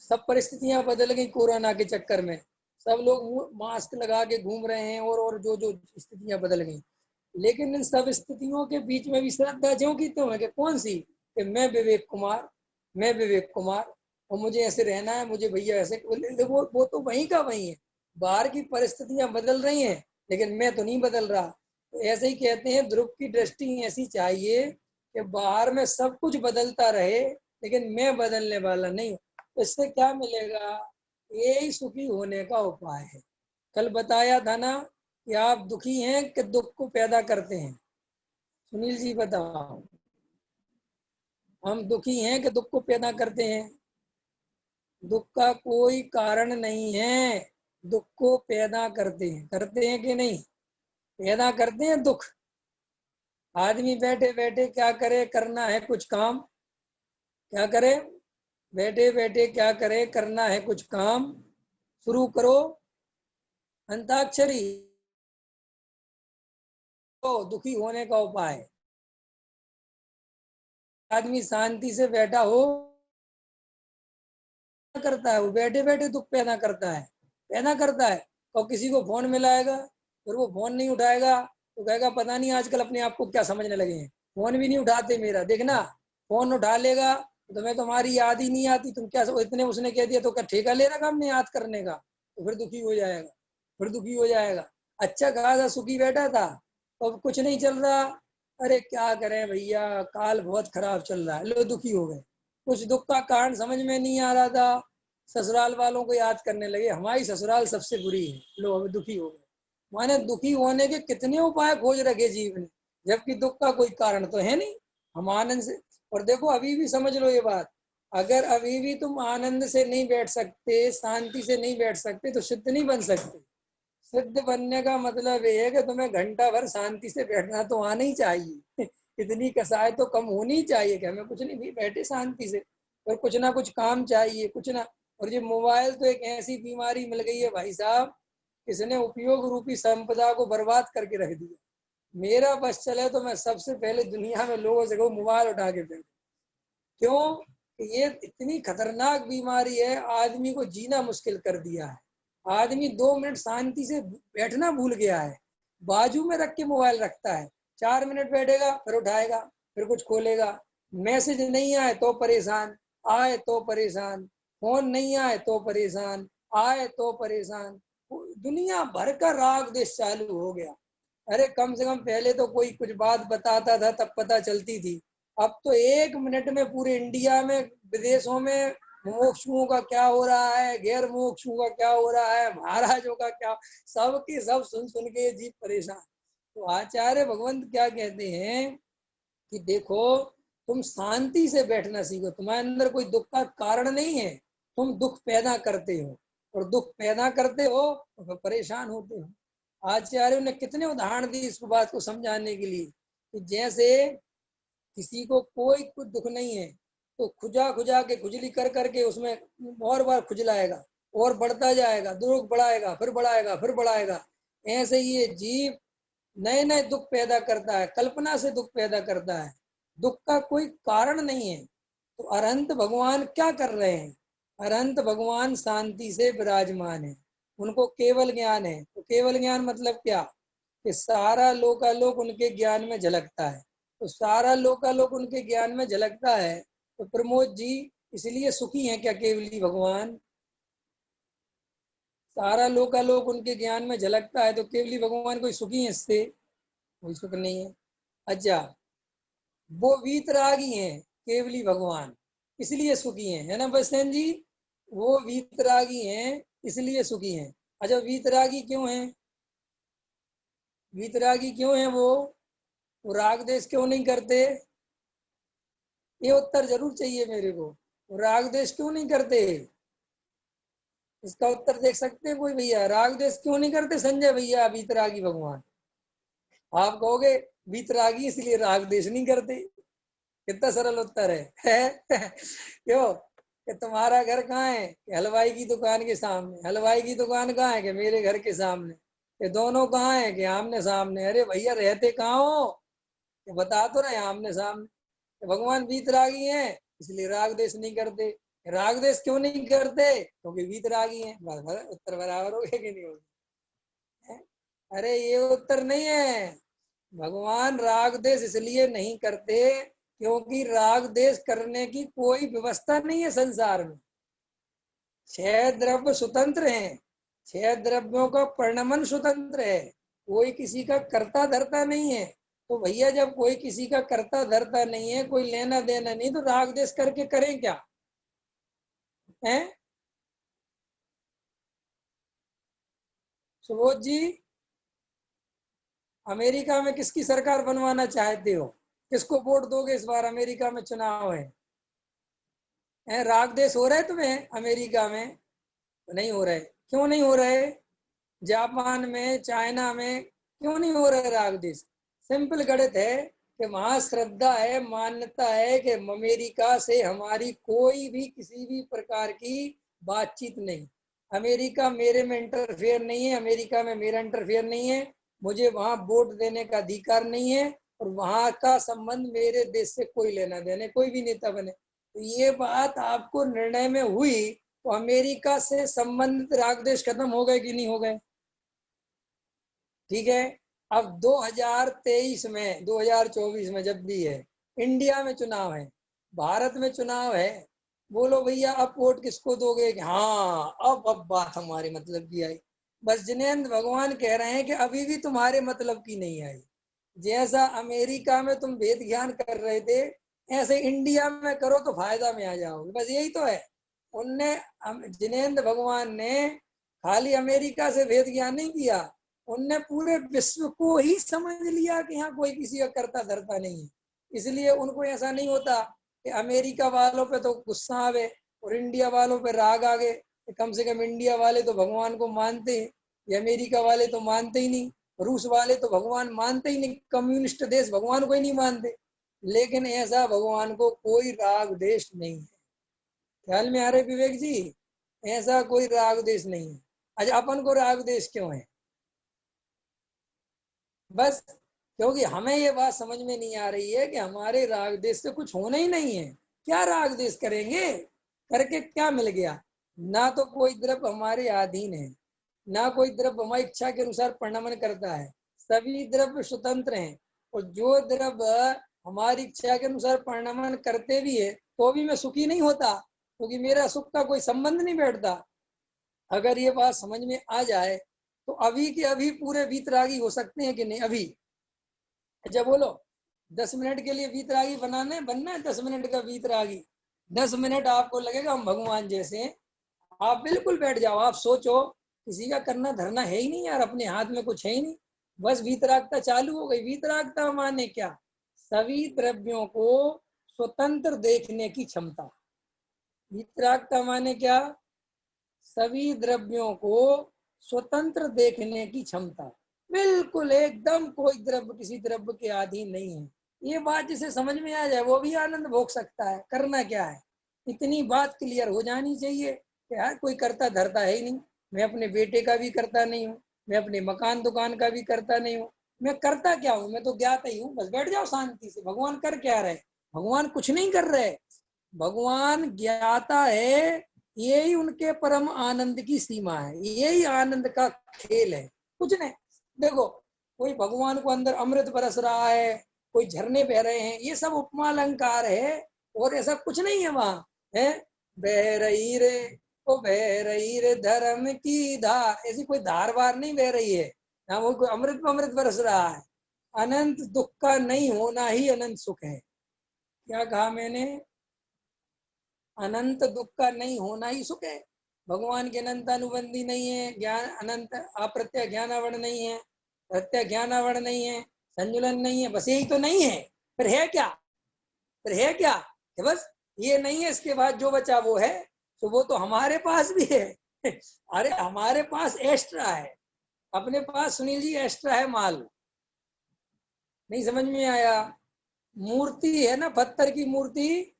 सब परिस्थितियां बदल गई। कोरोना के चक्कर में सब लोग मास्क लगा के घूम रहे हैं, और जो जो स्थितियां बदल गई, लेकिन इन सब स्थितियों के बीच में भी श्रद्धा ज्यों की त्यों है। कि कौन सी? कि मैं विवेक कुमार, मैं विवेक कुमार, और मुझे ऐसे रहना है, मुझे भैया ऐसे। वो तो वहीं का वहीं है। बाहर की परिस्थितियां बदल रही हैं, लेकिन मैं तो नहीं बदल रहा। तो ऐसे ही कहते हैं ध्रुव की दृष्टि ऐसी चाहिए कि बाहर में सब कुछ बदलता रहे, लेकिन मैं बदलने वाला नहीं। इससे क्या मिलेगा? यही सुखी होने का उपाय है। कल बताया था ना कि आप दुखी हैं कि दुख को पैदा करते हैं? सुनील जी बताओ, हम दुखी हैं कि दुख को पैदा करते हैं? दुख का कोई कारण नहीं है, दुख को पैदा करते हैं कि नहीं? पैदा करते हैं दुख। आदमी बैठे बैठे क्या करे? करना है कुछ काम। क्या करे? बैठे बैठे क्या करे? करना है कुछ काम। शुरू करो अंताक्षरी, तो दुखी होने का उपाय। आदमी शांति से बैठा हो, करता है वो बैठे बैठे दुख पैदा करता है, पैदा करता है। और किसी को फोन मिलाएगा, फिर वो फोन नहीं उठाएगा, तो कहेगा पता नहीं आजकल अपने आप को क्या समझने लगे हैं, फोन भी नहीं उठाते मेरा। देखना, फोन उठा लेगा तो तुम्हें तुम्हारी याद ही नहीं आती, तुम क्या इतने उसने कह दिया तो क्या ठेका ले रखा हमने याद करने का? तो फिर दुखी हो जाएगा, फिर दुखी हो जाएगा। अच्छा खासा सुखी बैठा था, तो अब कुछ नहीं चल रहा, अरे क्या करें भैया, काल बहुत खराब चल रहा है, लो दुखी हो गए। कुछ दुख का कारण समझ में नहीं आ रहा था, ससुराल वालों को याद करने लगे, हमारी ससुराल सबसे बुरी है, लो अब दुखी हो गए। माने दुखी होने के कितने उपाय खोज रखे जीव ने, जबकि दुख का कोई कारण तो है नहीं। हम आनंद से, और देखो अभी भी समझ लो ये बात, अगर अभी भी तुम आनंद से नहीं बैठ सकते, शांति से नहीं बैठ सकते, तो सिद्ध नहीं बन सकते। सिद्ध बनने का मतलब ये है कि तुम्हें घंटा भर शांति से बैठना तो आना ही चाहिए। इतनी कसाई तो कम होनी चाहिए कि हमें कुछ नहीं भी बैठे शांति से, और कुछ ना कुछ काम चाहिए, कुछ ना। और ये मोबाइल तो एक ऐसी बीमारी मिल गई है भाई साहब, इसने उपयोग रूपी संपदा को बर्बाद करके रख दिया। मेरा बस चले तो मैं सबसे पहले दुनिया में लोगों से कहूँ मोबाइल उठा के फेंक। क्यों? ये इतनी खतरनाक बीमारी है, आदमी को जीना मुश्किल कर दिया है। आदमी 2 मिनट शांति से बैठना भूल गया है, बाजू में रख के मोबाइल रखता है। 4 मिनट बैठेगा, फिर उठाएगा, फिर कुछ खोलेगा। मैसेज नहीं आए तो परेशान, आए तो परेशान, फोन नहीं आए तो परेशान, आए तो परेशान। दुनिया भर का राग देश चालू हो गया। अरे कम से कम पहले तो कोई कुछ बात बताता था तब पता चलती थी, अब तो 1 मिनट में पूरे इंडिया में, विदेशों में मुमुक्षुओं का क्या हो रहा है, गैर मुमुक्षुओं का क्या हो रहा है, महाराजों का क्या, सबकी सब सुन सुन के जीव परेशान। तो आचार्य भगवंत क्या कहते हैं कि देखो, तुम शांति से बैठना सीखो। तुम्हारे अंदर कोई दुख का कारण नहीं है, तुम दुख पैदा करते हो, और दुख पैदा करते हो तो फिर परेशान होते हो। आचार्यों ने कितने उदाहरण दिए इस बात को समझाने के लिए, कि जैसे किसी को कोई कुछ दुख नहीं है, तो खुजा खुजा के खुजली कर करके उसमें और बार खुजलाएगा, और बढ़ता जाएगा, दुख बढ़ाएगा, फिर बढ़ाएगा, फिर बढ़ाएगा। ऐसे ही ये जीव नए नए दुख पैदा करता है, कल्पना से दुख पैदा करता है, दुख का कोई कारण नहीं है। तो अरहंत भगवान क्या कर रहे हैं? अरहंत भगवान शांति से विराजमान है, उनको केवल ज्ञान है। तो केवल ज्ञान मतलब क्या? कि सारा लोकालोक उनके ज्ञान में झलकता है। तो सारा लोकालोक उनके ज्ञान में झलकता है, तो प्रमोद जी इसलिए सुखी हैं क्या केवली भगवान? सारा लोकालोक उनके ज्ञान में झलकता है, तो केवली भगवान कोई सुखी है इससे? कोई सुख नहीं है। अच्छा, वो वीतरागी हैं केवली भगवान, इसलिए सुखी हैं, है ना बसंत जी? वो वीतरागी हैं इसलिए सुखी हैं। अच्छा, वीतरागी क्यों हैं? वीतरागी क्यों हैं वो राग देश क्यों नहीं करते? ये उत्तर जरूर चाहिए मेरे को। वो राग देश क्यों नहीं करते? इसका उत्तर देख सकते हैं कोई भैया? राग देश क्यों नहीं करते संजय भैया, वीतरागी भगवान? आप कहोगे वीतरागी इसलिए राग देश नहीं करते। कितना सरल उत्तर है? क्यों? कि तुम्हारा घर कहाँ है? कि हलवाई की दुकान के सामने। हलवाई की दुकान कहाँ है? कि मेरे घर के सामने। ये दोनों कहाँ है? कि आमने सामने। अरे भैया रहते कहाँ हो? कि बता तो रहे आमने सामने। कि भगवान वीतरागी हैं इसलिए राग देश नहीं करते। राग देश क्यों नहीं करते? क्योंकि वीतरागी हैं। उत्तर बराबर हो गया कि नहीं हो गया? अरे ये उत्तर नहीं है। भगवान राग देश इसलिए नहीं करते क्योंकि राग देश करने की कोई व्यवस्था नहीं है संसार में। 6 द्रव्य स्वतंत्र हैं, 6 द्रव्यों का परिणमन स्वतंत्र है, कोई किसी का कर्ता धर्ता नहीं है। तो भैया जब कोई किसी का कर्ता धर्ता नहीं है, कोई लेना देना नहीं, तो राग देश करके करें क्या है? सुबोध जी, अमेरिका में किसकी सरकार बनवाना चाहते हो? किसको वोट दोगे इस बार? अमेरिका में चुनाव है, राग देश हो रहे तुम्हें अमेरिका में? नहीं हो रहे। क्यों नहीं हो रहे? जापान में, चाइना में क्यों नहीं हो रहे राग देश? सिंपल गणित है कि वहां श्रद्धा है, मान्यता है कि अमेरिका से हमारी कोई भी किसी भी प्रकार की बातचीत नहीं। अमेरिका मेरे में इंटरफेयर नहीं है, अमेरिका में मेरा इंटरफेयर नहीं है, मुझे वहां वोट देने का अधिकार नहीं है, और वहां का संबंध मेरे देश से कोई लेना देने, कोई भी नेता बने। तो ये बात आपको निर्णय में हुई, तो अमेरिका से संबंधित राग देश खत्म हो गए कि नहीं हो गए? ठीक है। अब 2023 में, 2024 में जब भी है, इंडिया में चुनाव है, भारत में चुनाव है, बोलो भैया अब वोट किसको दोगे? हाँ, अब बात हमारे मतलब की आई। बस जिनेंद्र भगवान कह रहे हैं कि अभी भी तुम्हारे मतलब की नहीं आई। जैसा अमेरिका में तुम वेद ज्ञान कर रहे थे, ऐसे इंडिया में करो तो फायदा में आ जाओगे। बस यही तो है। उनने जिनेंद्र भगवान ने खाली अमेरिका से वेद ज्ञान नहीं किया, उनने पूरे विश्व को ही समझ लिया कि यहाँ कोई किसी का करता धरता नहीं है। इसलिए उनको ऐसा नहीं होता कि अमेरिका वालों पे तो गुस्सा आवे और इंडिया वालों पे राग आ गए। कम से कम इंडिया वाले तो भगवान को मानते हैं, ये अमेरिका वाले तो मानते ही नहीं, रूस वाले तो भगवान मानते ही नहीं, कम्युनिस्ट देश भगवान को ही नहीं मानते। लेकिन ऐसा भगवान को कोई राग देश नहीं है। ख्याल में आ रहे विवेक जी? ऐसा कोई राग देश नहीं है। अच्छा, अपन को राग देश क्यों है? बस क्योंकि हमें ये बात समझ में नहीं आ रही है कि हमारे राग देश से कुछ होना ही नहीं है। क्या राग देश करेंगे? करके क्या मिल गया? ना तो कोई द्रव्य हमारे अधीन है, ना कोई द्रव्य हमारी इच्छा के अनुसार परिणमन करता है। सभी द्रव्य स्वतंत्र हैं, और जो द्रव्य हमारी इच्छा के अनुसार परिणमन करते भी है तो भी मैं सुखी नहीं होता, क्योंकि मेरा सुख का कोई संबंध नहीं बैठता। अगर ये बात समझ में आ जाए तो अभी के अभी पूरे वीतरागी हो सकते हैं कि नहीं? अभी अच्छा बोलो, 10 मिनट के लिए वीतरागी बनना है 10 मिनट का वीतरागी। 10 मिनट आपको लगेगा हम भगवान जैसे, आप बिल्कुल बैठ जाओ, आप सोचो किसी का करना धरना है ही नहीं यार, अपने हाथ में कुछ है ही नहीं, बस वीतरागता चालू हो गई। वीतरागता माने क्या? सभी द्रव्यों को स्वतंत्र देखने की क्षमता। वीतरागता माने क्या? सभी द्रव्यों को स्वतंत्र देखने की क्षमता। बिल्कुल एकदम कोई द्रव्य किसी द्रव्य के अधीन नहीं है। ये बात जिसे समझ में आ जाए वो भी आनंद भोग सकता है। करना क्या है? इतनी बात क्लियर हो जानी चाहिए कि यार कोई करता धरता है ही नहीं। मैं अपने बेटे का भी करता नहीं हूँ, मैं अपने मकान दुकान का भी करता नहीं हूँ। मैं करता क्या हूँ? मैं तो ज्ञाता ही हूँ। बस बैठ जाओ शांति से। भगवान कर क्या रहे? भगवान कुछ नहीं कर रहे, भगवान ज्ञाता है। यही उनके परम आनंद की सीमा है, यही आनंद का खेल है, कुछ नहीं। देखो, कोई भगवान को अंदर अमृत बरस रहा है, कोई झरने बह रहे हैं, ये सब उपमा अलंकार है, और ऐसा कुछ नहीं है वहां है। बह रही रे, ओ बह रही रे धर्म की धार, ऐसी कोई धार वार नहीं बह रही है। ना वो कोई अमृत बरस रहा है। अनंत दुख का नहीं होना ही अनंत सुख है। क्या कहा मैंने? अनंत दुख का नहीं होना ही सुख है। भगवान के अनंत अनुबंधी नहीं है, ज्ञान अनंत अप्रत्यय ज्ञानावरण नहीं है, प्रत्यय ज्ञानावरण नहीं है, संजुलन नहीं है, बस यही तो नहीं है। फिर है क्या? फिर है क्या? कि बस ये नहीं है, इसके बाद जो बचा वो है। तो वो तो हमारे पास भी है। अरे हमारे पास एक्स्ट्रा है, अपने पास सुनील जी एक्स्ट्रा है माल। नहीं समझ में आया? मूर्ति है ना, पत्थर की मूर्ति,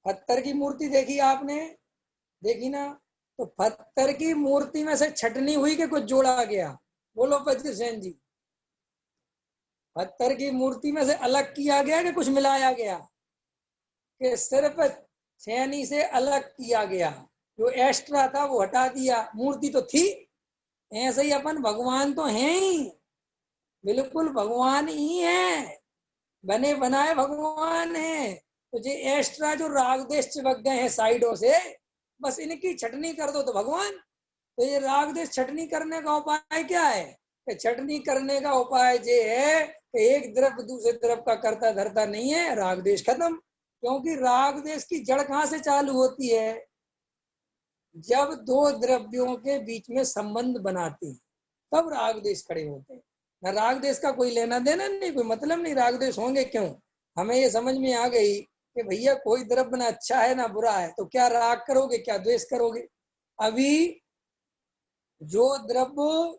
पत्थर की मूर्ति देखी आपने? देखी ना? तो पत्थर की मूर्ति में से छटनी हुई कि कुछ जोड़ा गया? बोलो पति सेन जी। पत्थर की मूर्ति में से अलग किया गया कि कुछ मिलाया गया? कि सिर्फ छेनी से अलग किया गया, जो एक्स्ट्रा था वो हटा दिया, मूर्ति तो थी। ऐसे ही अपन भगवान तो हैं ही, बिल्कुल भगवान ही है, बने बनाए भगवान है। तो जो एक्स्ट्रा जो राग देश चिपक गए हैं साइडों से, बस इनकी छटनी कर दो तो भगवान। तो ये राग देश छटनी करने का उपाय क्या है? कि छटनी करने का उपाय ये है कि एक द्रव्य दूसरे द्रव्य का करता धरता नहीं है, राग देश खत्म। क्योंकि राग देश की जड़ कहाँ से चालू होती है? जब दो द्रव्यों के बीच में संबंध बनाते हैं तब राग देश खड़े होते हैं। ना राग देश का कोई लेना देना नहीं, कोई मतलब नहीं, राग देश होंगे क्यों? हमें ये समझ में आ गई कि भैया कोई द्रव्य ना अच्छा है ना बुरा है, तो क्या राग करोगे, क्या द्वेष करोगे? अभी जो द्रव्य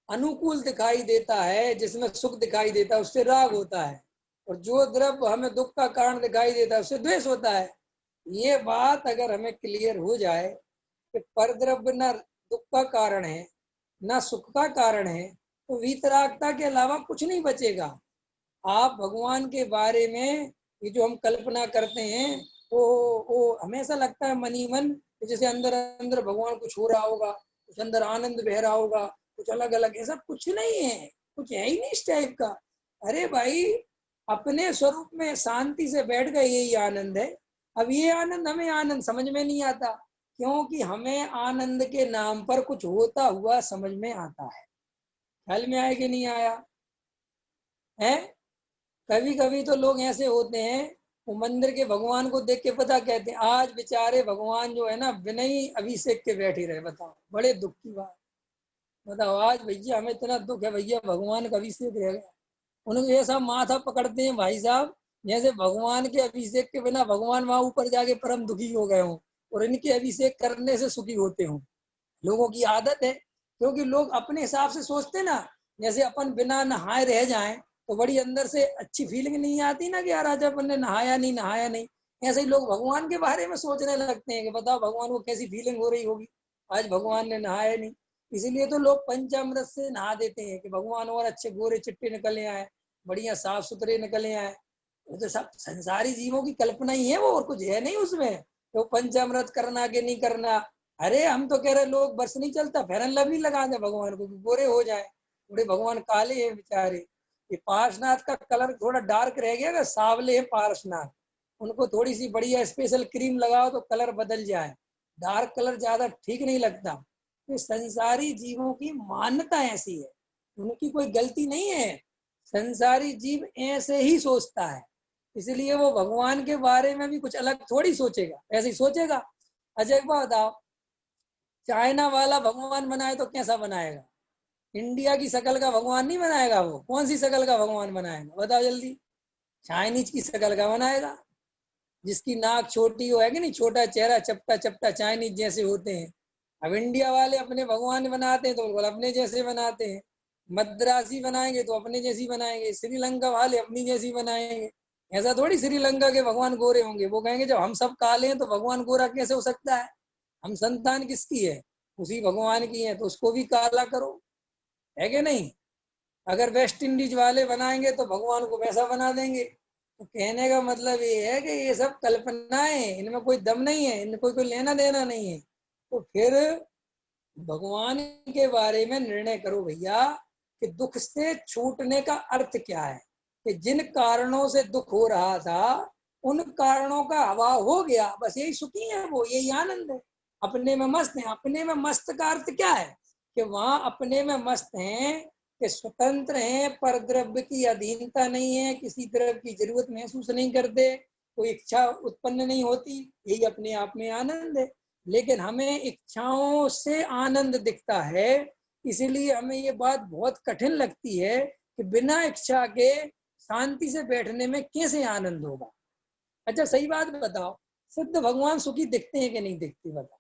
अनुकूल दिखाई देता है, जिसमें सुख दिखाई देता है, उससे राग होता है, और जो द्रव्य हमें दुख का कारण दिखाई देता है उससे द्वेष होता है। ये बात अगर हमें क्लियर हो जाए कि परद्रव्य न दुख का कारण है न सुख का कारण है, तो वीतरागता के अलावा कुछ नहीं बचेगा। आप भगवान के बारे में ये जो हम कल्पना करते हैं, वो हमेशा लगता है मनी मन, जैसे अंदर अंदर भगवान कुछ हो रहा होगा, कुछ अंदर आनंद बह रहा होगा, कुछ अलग अलग, ऐसा कुछ नहीं है, कुछ है ही नहीं इस टाइप का। अरे भाई, अपने स्वरूप में शांति से बैठ गए, यही आनंद है। अब ये आनंद हमें आनंद समझ में नहीं आता, क्योंकि हमें आनंद के नाम पर कुछ होता हुआ समझ में आता है। ख्याल में आया कि नहीं आया है? कभी कभी तो लोग ऐसे होते हैं वो मंदिर के भगवान को देख के पता कहते हैं आज बेचारे भगवान जो है ना बिना ही अभिषेक के बैठे रहे। बताओ, बड़े दुख की बात। बताओ आज भैया हमें इतना दुख है, भैया भगवान का अभिषेक रह गया। उनको ऐसा माथा पकड़ते हैं भाई साहब जैसे भगवान के अभिषेक के बिना भगवान वहां ऊपर जाके परम दुखी हो गए हों और इनके अभिषेक करने से सुखी होते हों। लोगों की आदत है, क्योंकि लोग अपने हिसाब से सोचते ना, जैसे अपन बिना नहाए रह जाएं तो बड़ी अंदर से अच्छी फीलिंग नहीं आती ना कि यार आज अपन ने नहाया नहीं नहाया नहीं। ऐसे ही लोग भगवान के बारे में सोचने लगते हैं कि बताओ भगवान को कैसी फीलिंग हो रही होगी आज भगवान ने नहाया नहीं। इसीलिए तो लोग पंचामृत से नहा देते हैं कि भगवान और अच्छे गोरे चिट्टे निकले आए, बढ़िया साफ सुथरे निकले आए। वो तो सब संसारी जीवों की कल्पना ही है, वो और कुछ है नहीं उसमें। तो पंचामृत करना कि नहीं करना, अरे हम तो कह रहे लोग बरस नहीं चलता फेरन लवली लगा दे भगवान को गोरे हो जाए। बड़े भगवान काले हैं बेचारे। ये पार्शनाथ का कलर थोड़ा डार्क रह गया, सावले है पार्शनाथ, उनको थोड़ी सी बढ़िया स्पेशल क्रीम लगाओ तो कलर बदल जाए। डार्क कलर ज्यादा ठीक नहीं लगता। तो संसारी जीवों की मान्यता ऐसी है, उनकी कोई गलती नहीं है। संसारी जीव ऐसे ही सोचता है, इसलिए वो भगवान के बारे में भी कुछ अलग थोड़ी सोचेगा, ऐसे ही सोचेगा। अच्छा एक बात बताओ, चाइना वाला भगवान बनाए तो कैसा बनाएगा? इंडिया की शकल का भगवान नहीं बनाएगा। वो कौन सी शकल का भगवान बनाएगा बताओ जल्दी? चाइनीज की शकल का बनाएगा, जिसकी नाक छोटी हो, है कि नहीं, छोटा चेहरा चपटा चपटा चाइनीज जैसे होते हैं। अब इंडिया वाले अपने भगवान बनाते हैं तो बिल्कुल अपने जैसे बनाते हैं। मद्रासी बनाएंगे तो अपने जैसी बनाएंगे, श्रीलंका वाले अपनी जैसी बनाएंगे। ऐसा थोड़ी श्रीलंका के भगवान गोरे होंगे। वो कहेंगे जब हम सब काले हैं तो भगवान गोरा कैसे हो सकता है? हम संतान किसकी है? उसी भगवान की है, तो उसको भी काला करो, है कि नहीं? अगर वेस्ट इंडीज वाले बनाएंगे तो भगवान को वैसा बना देंगे। तो कहने का मतलब ये है कि ये सब कल्पनाएं, इनमें कोई दम नहीं है, इनमें कोई लेना देना नहीं है। तो फिर भगवान के बारे में निर्णय करो भैया कि दुख से छूटने का अर्थ क्या है। कि जिन कारणों से दुख हो रहा था उन कारणों का अभाव हो गया, बस यही सुखी है, वो यही आनंद है, अपने में मस्त है। अपने में मस्त का अर्थ क्या है? कि वहां अपने में मस्त हैं, कि स्वतंत्र हैं, पर द्रव्य की अधीनता नहीं है, किसी तरह की जरूरत महसूस नहीं करते, कोई इच्छा उत्पन्न नहीं होती, यही अपने आप में आनंद है। लेकिन हमें इच्छाओं से आनंद दिखता है, इसीलिए हमें ये बात बहुत कठिन लगती है कि बिना इच्छा के शांति से बैठने में कैसे आनंद होगा। अच्छा सही बात बताओ, सिद्ध भगवान सुखी दिखते हैं कि नहीं दिखते? बताओ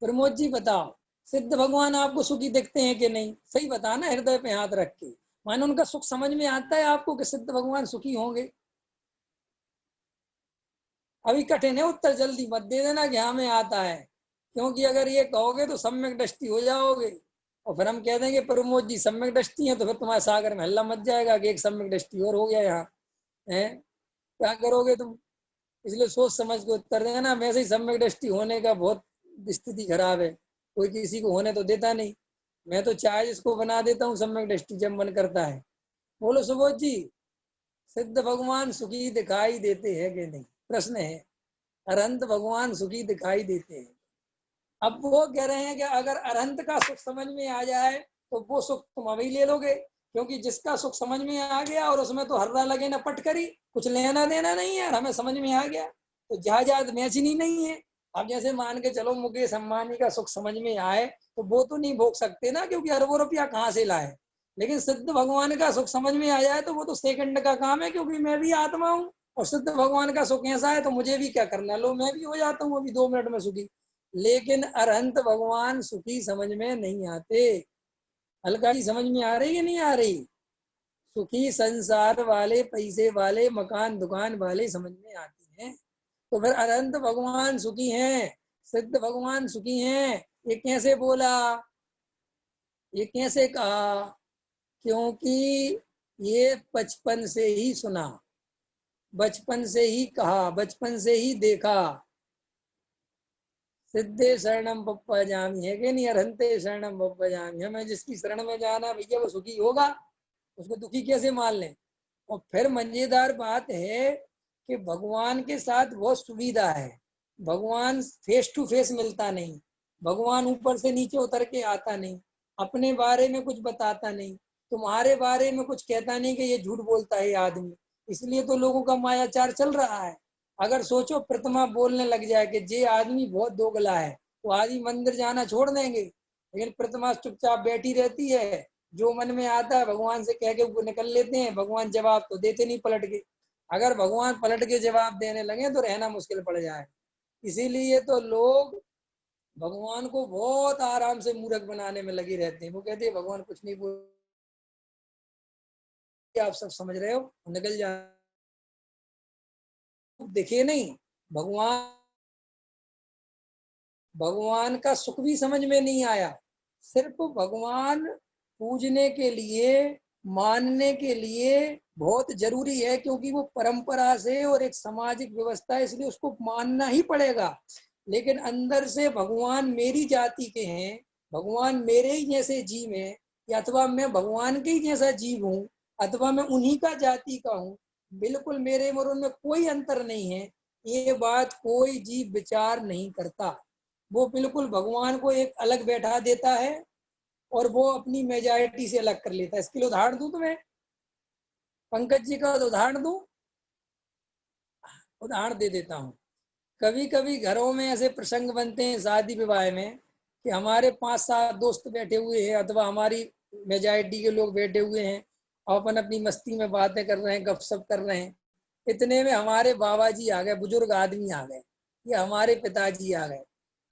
प्रमोद जी, बताओ सिद्ध भगवान आपको सुखी दिखते हैं कि नहीं? सही बताना, हृदय पे हाथ रख के। मानो उनका सुख समझ में आता है आपको कि सिद्ध भगवान सुखी होंगे? अभी कठिन है उत्तर, जल्दी मत दे देना कि हाँ में आता है, क्योंकि अगर ये कहोगे तो सम्यक दृष्टि हो जाओगे और फिर हम कह देंगे प्रमोद जी सम्यक दृष्टि है, तो फिर तुम्हारे सागर में हल्ला मच जाएगा कि एक सम्यक दृष्टि और हो गया यहाँ है। क्या करोगे तुम? इसलिए सोच समझ के उत्तर देना। वैसे ही सम्यक दृष्टि होने का बहुत स्थिति खराब है, कोई किसी को होने तो देता नहीं। मैं तो चाय जिसको बना देता हूँ सम्यक दृष्टि जब मन करता है। बोलो सुबोध जी, सिद्ध भगवान सुखी दिखाई देते हैं कि नहीं? प्रश्न है। अरंत भगवान सुखी दिखाई देते हैं। अब वो कह रहे हैं कि अगर अरंत का सुख समझ में आ जाए तो वो सुख तुम अभी ले लोगे, क्योंकि जिसका सुख समझ में आ गया और उसमें तो हर्रा लगे ना पटकरी, कुछ लेना देना नहीं है, हमें समझ में आ गया तो जहाजात मैचनी नहीं है। अब जैसे मान के चलो मुकेश अंबानी का सुख समझ में आए तो वो तो नहीं भोग सकते ना, क्योंकि अरबों रुपया कहाँ से लाए। लेकिन सिद्ध भगवान का सुख समझ में आ जाए तो वो तो सेकंड का काम है, क्योंकि मैं भी आत्मा हूँ और सिद्ध भगवान का सुख ऐसा है तो मुझे भी क्या करना, लो मैं भी हो जाता हूँ अभी 2 मिनट में सुखी। लेकिन अरहंत भगवान सुखी समझ में नहीं आते। अलका जी समझ में आ रही है नहीं आ रही? सुखी संसार वाले, पैसे वाले, मकान दुकान वाले समझ में आती हैं। तो फिर अरहंत भगवान सुखी हैं, सिद्ध भगवान सुखी हैं, ये कैसे बोला, ये कैसे कहा? क्योंकि ये बचपन से ही सुना, बचपन से ही कहा, बचपन से ही देखा। सिद्धे शरणम पप्पा जामी, है कि नहीं? अरहंते शरणम पप्पा जामी, हमें जिसकी शरण में जाना भैया वो सुखी होगा, उसको दुखी कैसे मान लें? और फिर मजेदार बात है कि भगवान के साथ बहुत सुविधा है। भगवान फेस टू फेस मिलता नहीं, भगवान ऊपर से नीचे उतर के आता नहीं, अपने बारे में कुछ बताता नहीं, तुम्हारे बारे में कुछ कहता नहीं कि ये झूठ बोलता है आदमी। इसलिए तो लोगों का मायाचार चल रहा है। अगर सोचो प्रतिमा बोलने लग जाए कि जे आदमी बहुत दोगला है, तो आदमी मंदिर जाना छोड़ देंगे, लेकिन प्रतिमा चुपचाप बैठी रहती है, जो मन में आता है भगवान से कह के वो निकल लेते हैं, भगवान जवाब तो देते नहीं पलट के। अगर भगवान पलट के जवाब देने लगे तो रहना मुश्किल पड़ जाए। इसीलिए तो लोग भगवान को बहुत आराम से मूर्ख बनाने में लगे रहते हैं। वो कहते हैं भगवान कुछ नहीं बोल, आप सब समझ रहे हो, निकल जा, दिखे नहीं। भगवान भगवान का सुख भी समझ में नहीं आया। सिर्फ भगवान पूजने के लिए, मानने के लिए बहुत जरूरी है, क्योंकि वो परंपरा से और एक सामाजिक व्यवस्था है, इसलिए उसको मानना ही पड़ेगा। लेकिन अंदर से भगवान मेरी जाति के हैं, भगवान मेरे ही जैसे जीव हैं, या अथवा मैं भगवान के ही जैसा जीव हूँ, अथवा मैं उन्हीं का जाति का हूँ, बिल्कुल मेरे और उनमें कोई अंतर नहीं है, ये बात कोई जीव विचार नहीं करता। वो बिल्कुल भगवान को एक अलग बैठा देता है और वो अपनी मेजॉरिटी से अलग कर लेता है। इसके लिए उदाहरण दूं तुम्हें, पंकज जी का उदाहरण दूं, उदाहरण दे देता हूँ। कभी कभी घरों में ऐसे प्रसंग बनते हैं शादी विवाह में कि हमारे 5-7 दोस्त बैठे हुए हैं, अथवा हमारी मेजॉरिटी के लोग बैठे हुए हैं और अपन अपनी मस्ती में बातें कर रहे हैं, गपशप कर रहे हैं। इतने में हमारे बाबा जी आ गए, बुजुर्ग आदमी आ गए, या हमारे पिताजी आ गए,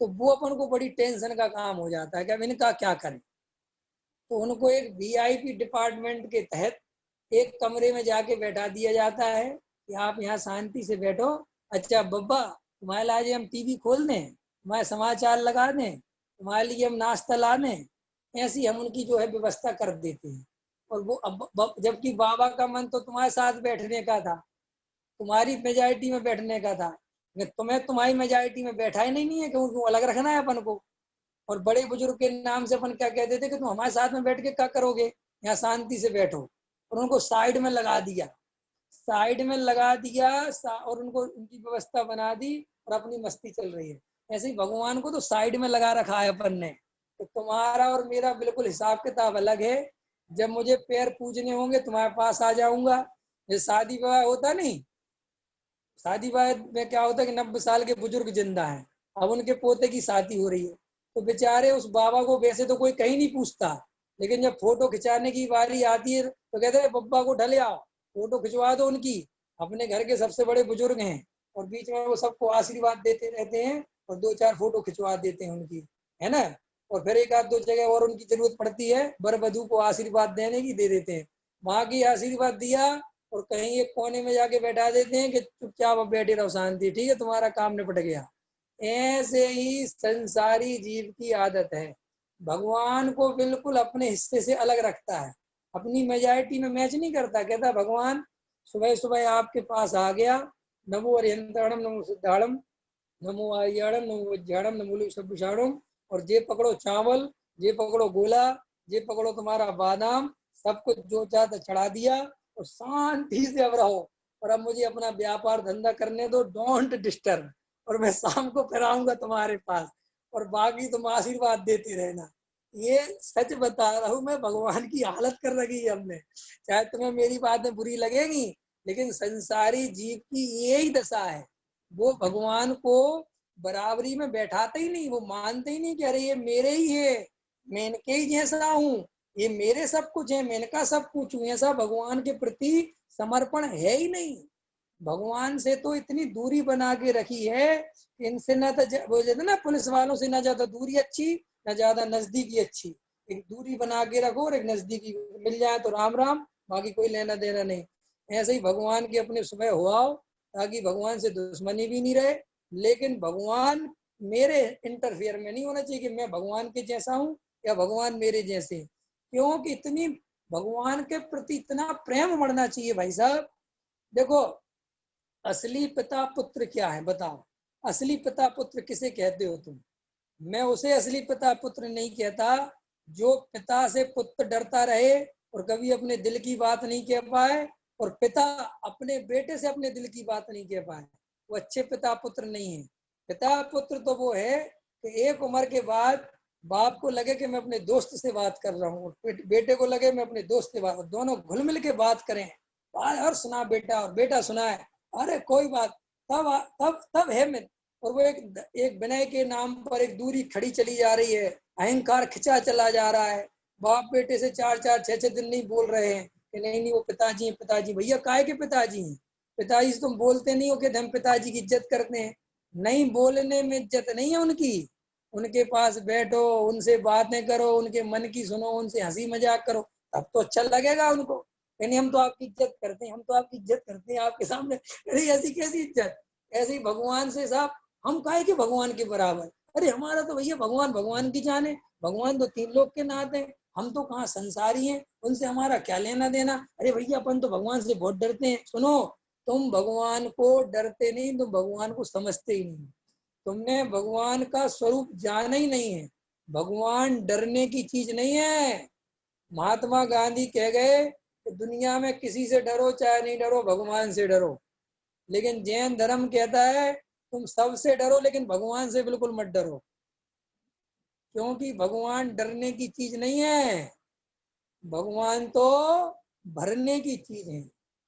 तो वो अपन को बड़ी टेंशन का काम हो जाता है कि अब इनका क्या करें। तो उनको एक वीआईपी डिपार्टमेंट के तहत एक कमरे में जाके बैठा दिया जाता है कि आप यहाँ शांति से बैठो। अच्छा बब्बा, तुम्हारे लिए हम टीवी खोल दें, तुम्हारे समाचार लगा दें, तुम्हारे लिए हम नाश्ता ला दें, ऐसी हम उनकी जो है व्यवस्था कर देते हैं। और वो अब जबकि बाबा का मन तो तुम्हारे साथ बैठने का था, तुम्हारी मेजॉरिटी में बैठने का था, तुम्हें तुम्हारी मेजॉरिटी में बैठा ही नहीं है, क्योंकि अलग रखना है अपन को। और बड़े बुजुर्ग के नाम से अपन क्या कहते थे कि तुम हमारे साथ में बैठ के क्या करोगे, यहाँ शांति से बैठो। और उनको साइड में लगा दिया, साइड में लगा दिया, और उनको उनकी व्यवस्था बना दी और अपनी मस्ती चल रही है। ऐसे ही भगवान को तो साइड में लगा रखा है अपन ने। तो तुम्हारा और मेरा बिल्कुल हिसाब किताब अलग है। जब मुझे पैर पूजने होंगे तुम्हारे पास आ जाऊंगा। ये शादी विवाह होता नहीं, शादी विवाह में क्या होता है कि 90 साल के बुजुर्ग जिंदा हैं, अब उनके पोते की शादी हो रही है, तो बेचारे उस बाबा को वैसे तो कोई कहीं नहीं पूछता, लेकिन जब फोटो खिंचाने की बारी आती है तो कहते हैं बब्बा को ढले आओ, फोटो खिंचवा दो उनकी। अपने घर के सबसे बड़े बुजुर्ग हैं और बीच में वो सबको आशीर्वाद देते रहते हैं और 2-4 फोटो खिंचवा देते हैं उनकी, है ना। और फिर एक आध दो जगह और उनकी जरूरत पड़ती है वर वधू को आशीर्वाद देने की, दे देते हैं। वहां की आशीर्वाद दिया और कहीं एक कोने में जाके बैठा देते हैं कि चुपचाप अब बैठे रहो शांति, ठीक है तुम्हारा काम निपट गया। ऐसे ही संसारी जीव की आदत है, भगवान को बिल्कुल अपने हिस्से से अलग रखता है, अपनी मेजॉरिटी में मैच नहीं करता। कहता भगवान सुबह सुबह आपके पास आ गया, नमो अरिहंताणम नमो सिद्धाणम नमो आर्याणम नमो विज्ञानम नमो सभ्यषाणम, और जे पकड़ो चावल, जे पकड़ो गोला, जे पकड़ो तुम्हारा बादाम, सब कुछ जो चाहता चढ़ा दिया और शांति से अब रहो, और अब मुझे अपना व्यापार धंधा करने दो, डोंट डिस्टर्ब, और मैं शाम को फिर आऊंगा तुम्हारे पास, और बाकी तुम आशीर्वाद देते रहना। ये सच बता रहा हूँ मैं, भगवान की हालत कर रखी है हमने। चाहे तुम्हें मेरी बातें बुरी लगेगी, लेकिन संसारी जीव की यही दशा है, वो भगवान को बराबरी में बैठाते ही नहीं, वो मानते ही नहीं कि अरे ये मेरे ही है, मैं इनके ही जैसा हूँ, ये मेरे सब कुछ है, मैं इनका सब कुछ हूँ, ऐसा भगवान के प्रति समर्पण है ही नहीं। भगवान से तो इतनी दूरी बना के रखी है, इनसे ना तो वो कहते ना पुलिस वालों से ना ज्यादा दूरी अच्छी, ना ज्यादा नजदीकी अच्छी। एक दूरी बना के रखो और एक नजदीकी मिल जाए तो राम राम, बाकी कोई लेना देना नहीं। ऐसे ही भगवान के अपने सुबह हुआ, ताकि भगवान से दुश्मनी भी नहीं रहे, लेकिन भगवान मेरे इंटरफेयर में नहीं होना चाहिए कि मैं भगवान के जैसा हूँ या भगवान मेरे जैसे। क्योंकि इतनी भगवान के प्रति इतना प्रेम बढ़ना चाहिए भाई साहब। देखो, असली पिता पुत्र क्या है बताओ, असली पिता पुत्र किसे कहते हो तुम? मैं उसे असली पिता पुत्र नहीं कहता जो पिता से पुत्र डरता रहे और कभी अपने दिल की बात नहीं कह पाए, और पिता अपने बेटे से अपने दिल की बात नहीं कह पाए, वो अच्छे पिता पुत्र नहीं है। पिता पुत्र तो वो है कि एक उम्र के बाद बाप को लगे कि मैं अपने दोस्त से बात कर रहा हूँ, बेटे को लगे मैं अपने दोस्त से बात, दोनों घुल मिल के बात करें, और सुना बेटा, और बेटा सुना है, अरे कोई बात, तब तब है मित्र। और वो एक विनय के नाम पर एक दूरी खड़ी चली जा रही है, अहंकार खिंचा चला जा रहा है। बाप बेटे से 4-4 6-6 दिन नहीं बोल रहे हैं कि नहीं नहीं वो पिताजी हैं, पिताजी। भैया काहे के पिताजी हैं? पिताजी से तुम बोलते नहीं हो कि हम पिताजी की इज्जत करते हैं? नहीं, बोलने में इज्जत नहीं है उनकी। उनके पास बैठो, उनसे बातें करो, उनके मन की सुनो, उनसे हंसी मजाक करो, तब तो अच्छा लगेगा उनको। यानी हम तो आपकी इज्जत करते हैं, हम तो आपकी इज्जत करते हैं आपके सामने। अरे ऐसी कैसी इज्जत? ऐसे ही भगवान से साहब, हम काहे के भगवान के बराबर? अरे हमारा तो भैया भगवान भगवान की जान है, भगवान तो 3 लोग के नाथ है, हम तो कहाँ संसारी हैं, उनसे हमारा क्या लेना देना? अरे भैया अपन तो भगवान से बहुत डरते हैं। सुनो, तुम भगवान को डरते नहीं, तुम भगवान को समझते ही नहीं, तुमने भगवान का स्वरूप जाना ही नहीं है। भगवान डरने की चीज नहीं है। महात्मा गांधी कह गए कि दुनिया में किसी से डरो चाहे नहीं डरो, भगवान से डरो। लेकिन जैन धर्म कहता है तुम सबसे डरो लेकिन भगवान से बिल्कुल मत डरो, क्योंकि भगवान डरने की चीज नहीं है। भगवान तो भरने की चीज है,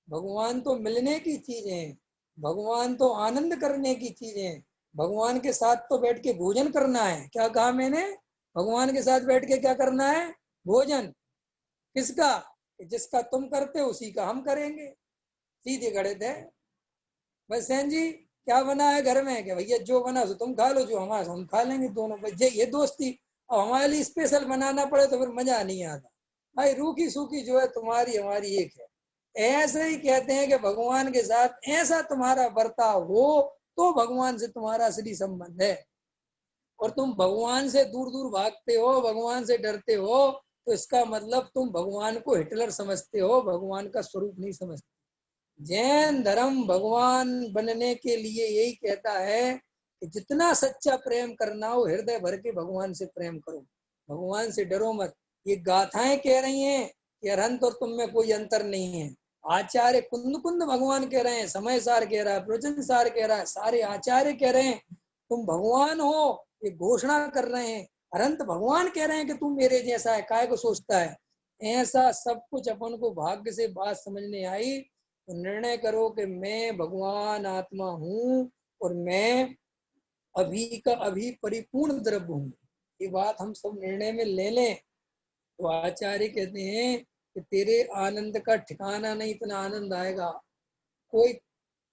भगवान तो मिलने की चीज है, भगवान तो आनंद करने की चीज है। भगवान के साथ तो बैठ के भोजन करना है। क्या कहा मैंने? भगवान के साथ बैठ के क्या करना है? भोजन। किसका? जिसका तुम करते हो उसी का हम करेंगे। सीधे गणित है। बस सैन जी, क्या बना है घर में? क्या भैया जो बना सो तुम खा लो, जो हमारा हम खा लेंगे दोनों। बस ये दोस्ती। और हमारे लिए स्पेशल बनाना पड़े तो फिर मजा नहीं आता। भाई रूखी सूखी जो है तुम्हारी हमारी एक है। ऐसे ही कहते हैं कि भगवान के साथ ऐसा तुम्हारा बर्ताव हो तो भगवान से तुम्हारा असली संबंध है। और तुम भगवान से दूर दूर भागते हो, भगवान से डरते हो, तो इसका मतलब तुम भगवान को हिटलर समझते हो, भगवान का स्वरूप नहीं समझते। जैन धर्म भगवान बनने के लिए यही कहता है कि जितना सच्चा प्रेम करना हो हृदय भर के भगवान से प्रेम करो, भगवान से डरो मत। ये गाथाएं कह रही हैं कि अरहंत और तुम में कोई अंतर नहीं है। आचार्य कुंद कुंद भगवान कह रहे हैं, समय सार कह रहा है, प्रवचन सार कह रहा है, सारे आचार्य कह रहे हैं तुम भगवान हो, ये घोषणा कर रहे हैं। अरंत भगवान कह रहे हैं कि तुम मेरे जैसा है, काय को सोचता है। ऐसा सब कुछ अपन को भाग्य से बात समझने आई तो निर्णय करो कि मैं भगवान आत्मा हूँ और मैं अभी का अभी परिपूर्ण द्रव्य हूँ। ये बात हम सब निर्णय में ले लें तो आचार्य कहते हैं कि तेरे आनंद का ठिकाना नहीं, इतना आनंद आएगा। कोई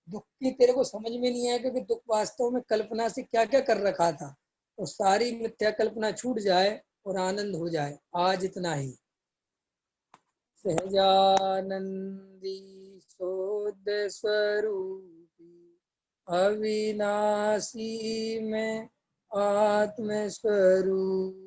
दुख की तेरे को समझ में नहीं आएगा कि दुख वास्तव में कल्पना से क्या क्या कर रखा था। तो सारी मिथ्या कल्पना छूट जाए और आनंद हो जाए। आज इतना ही। सहजानंदी शोध स्वरूपी अविनाशी में आत्म स्वरूप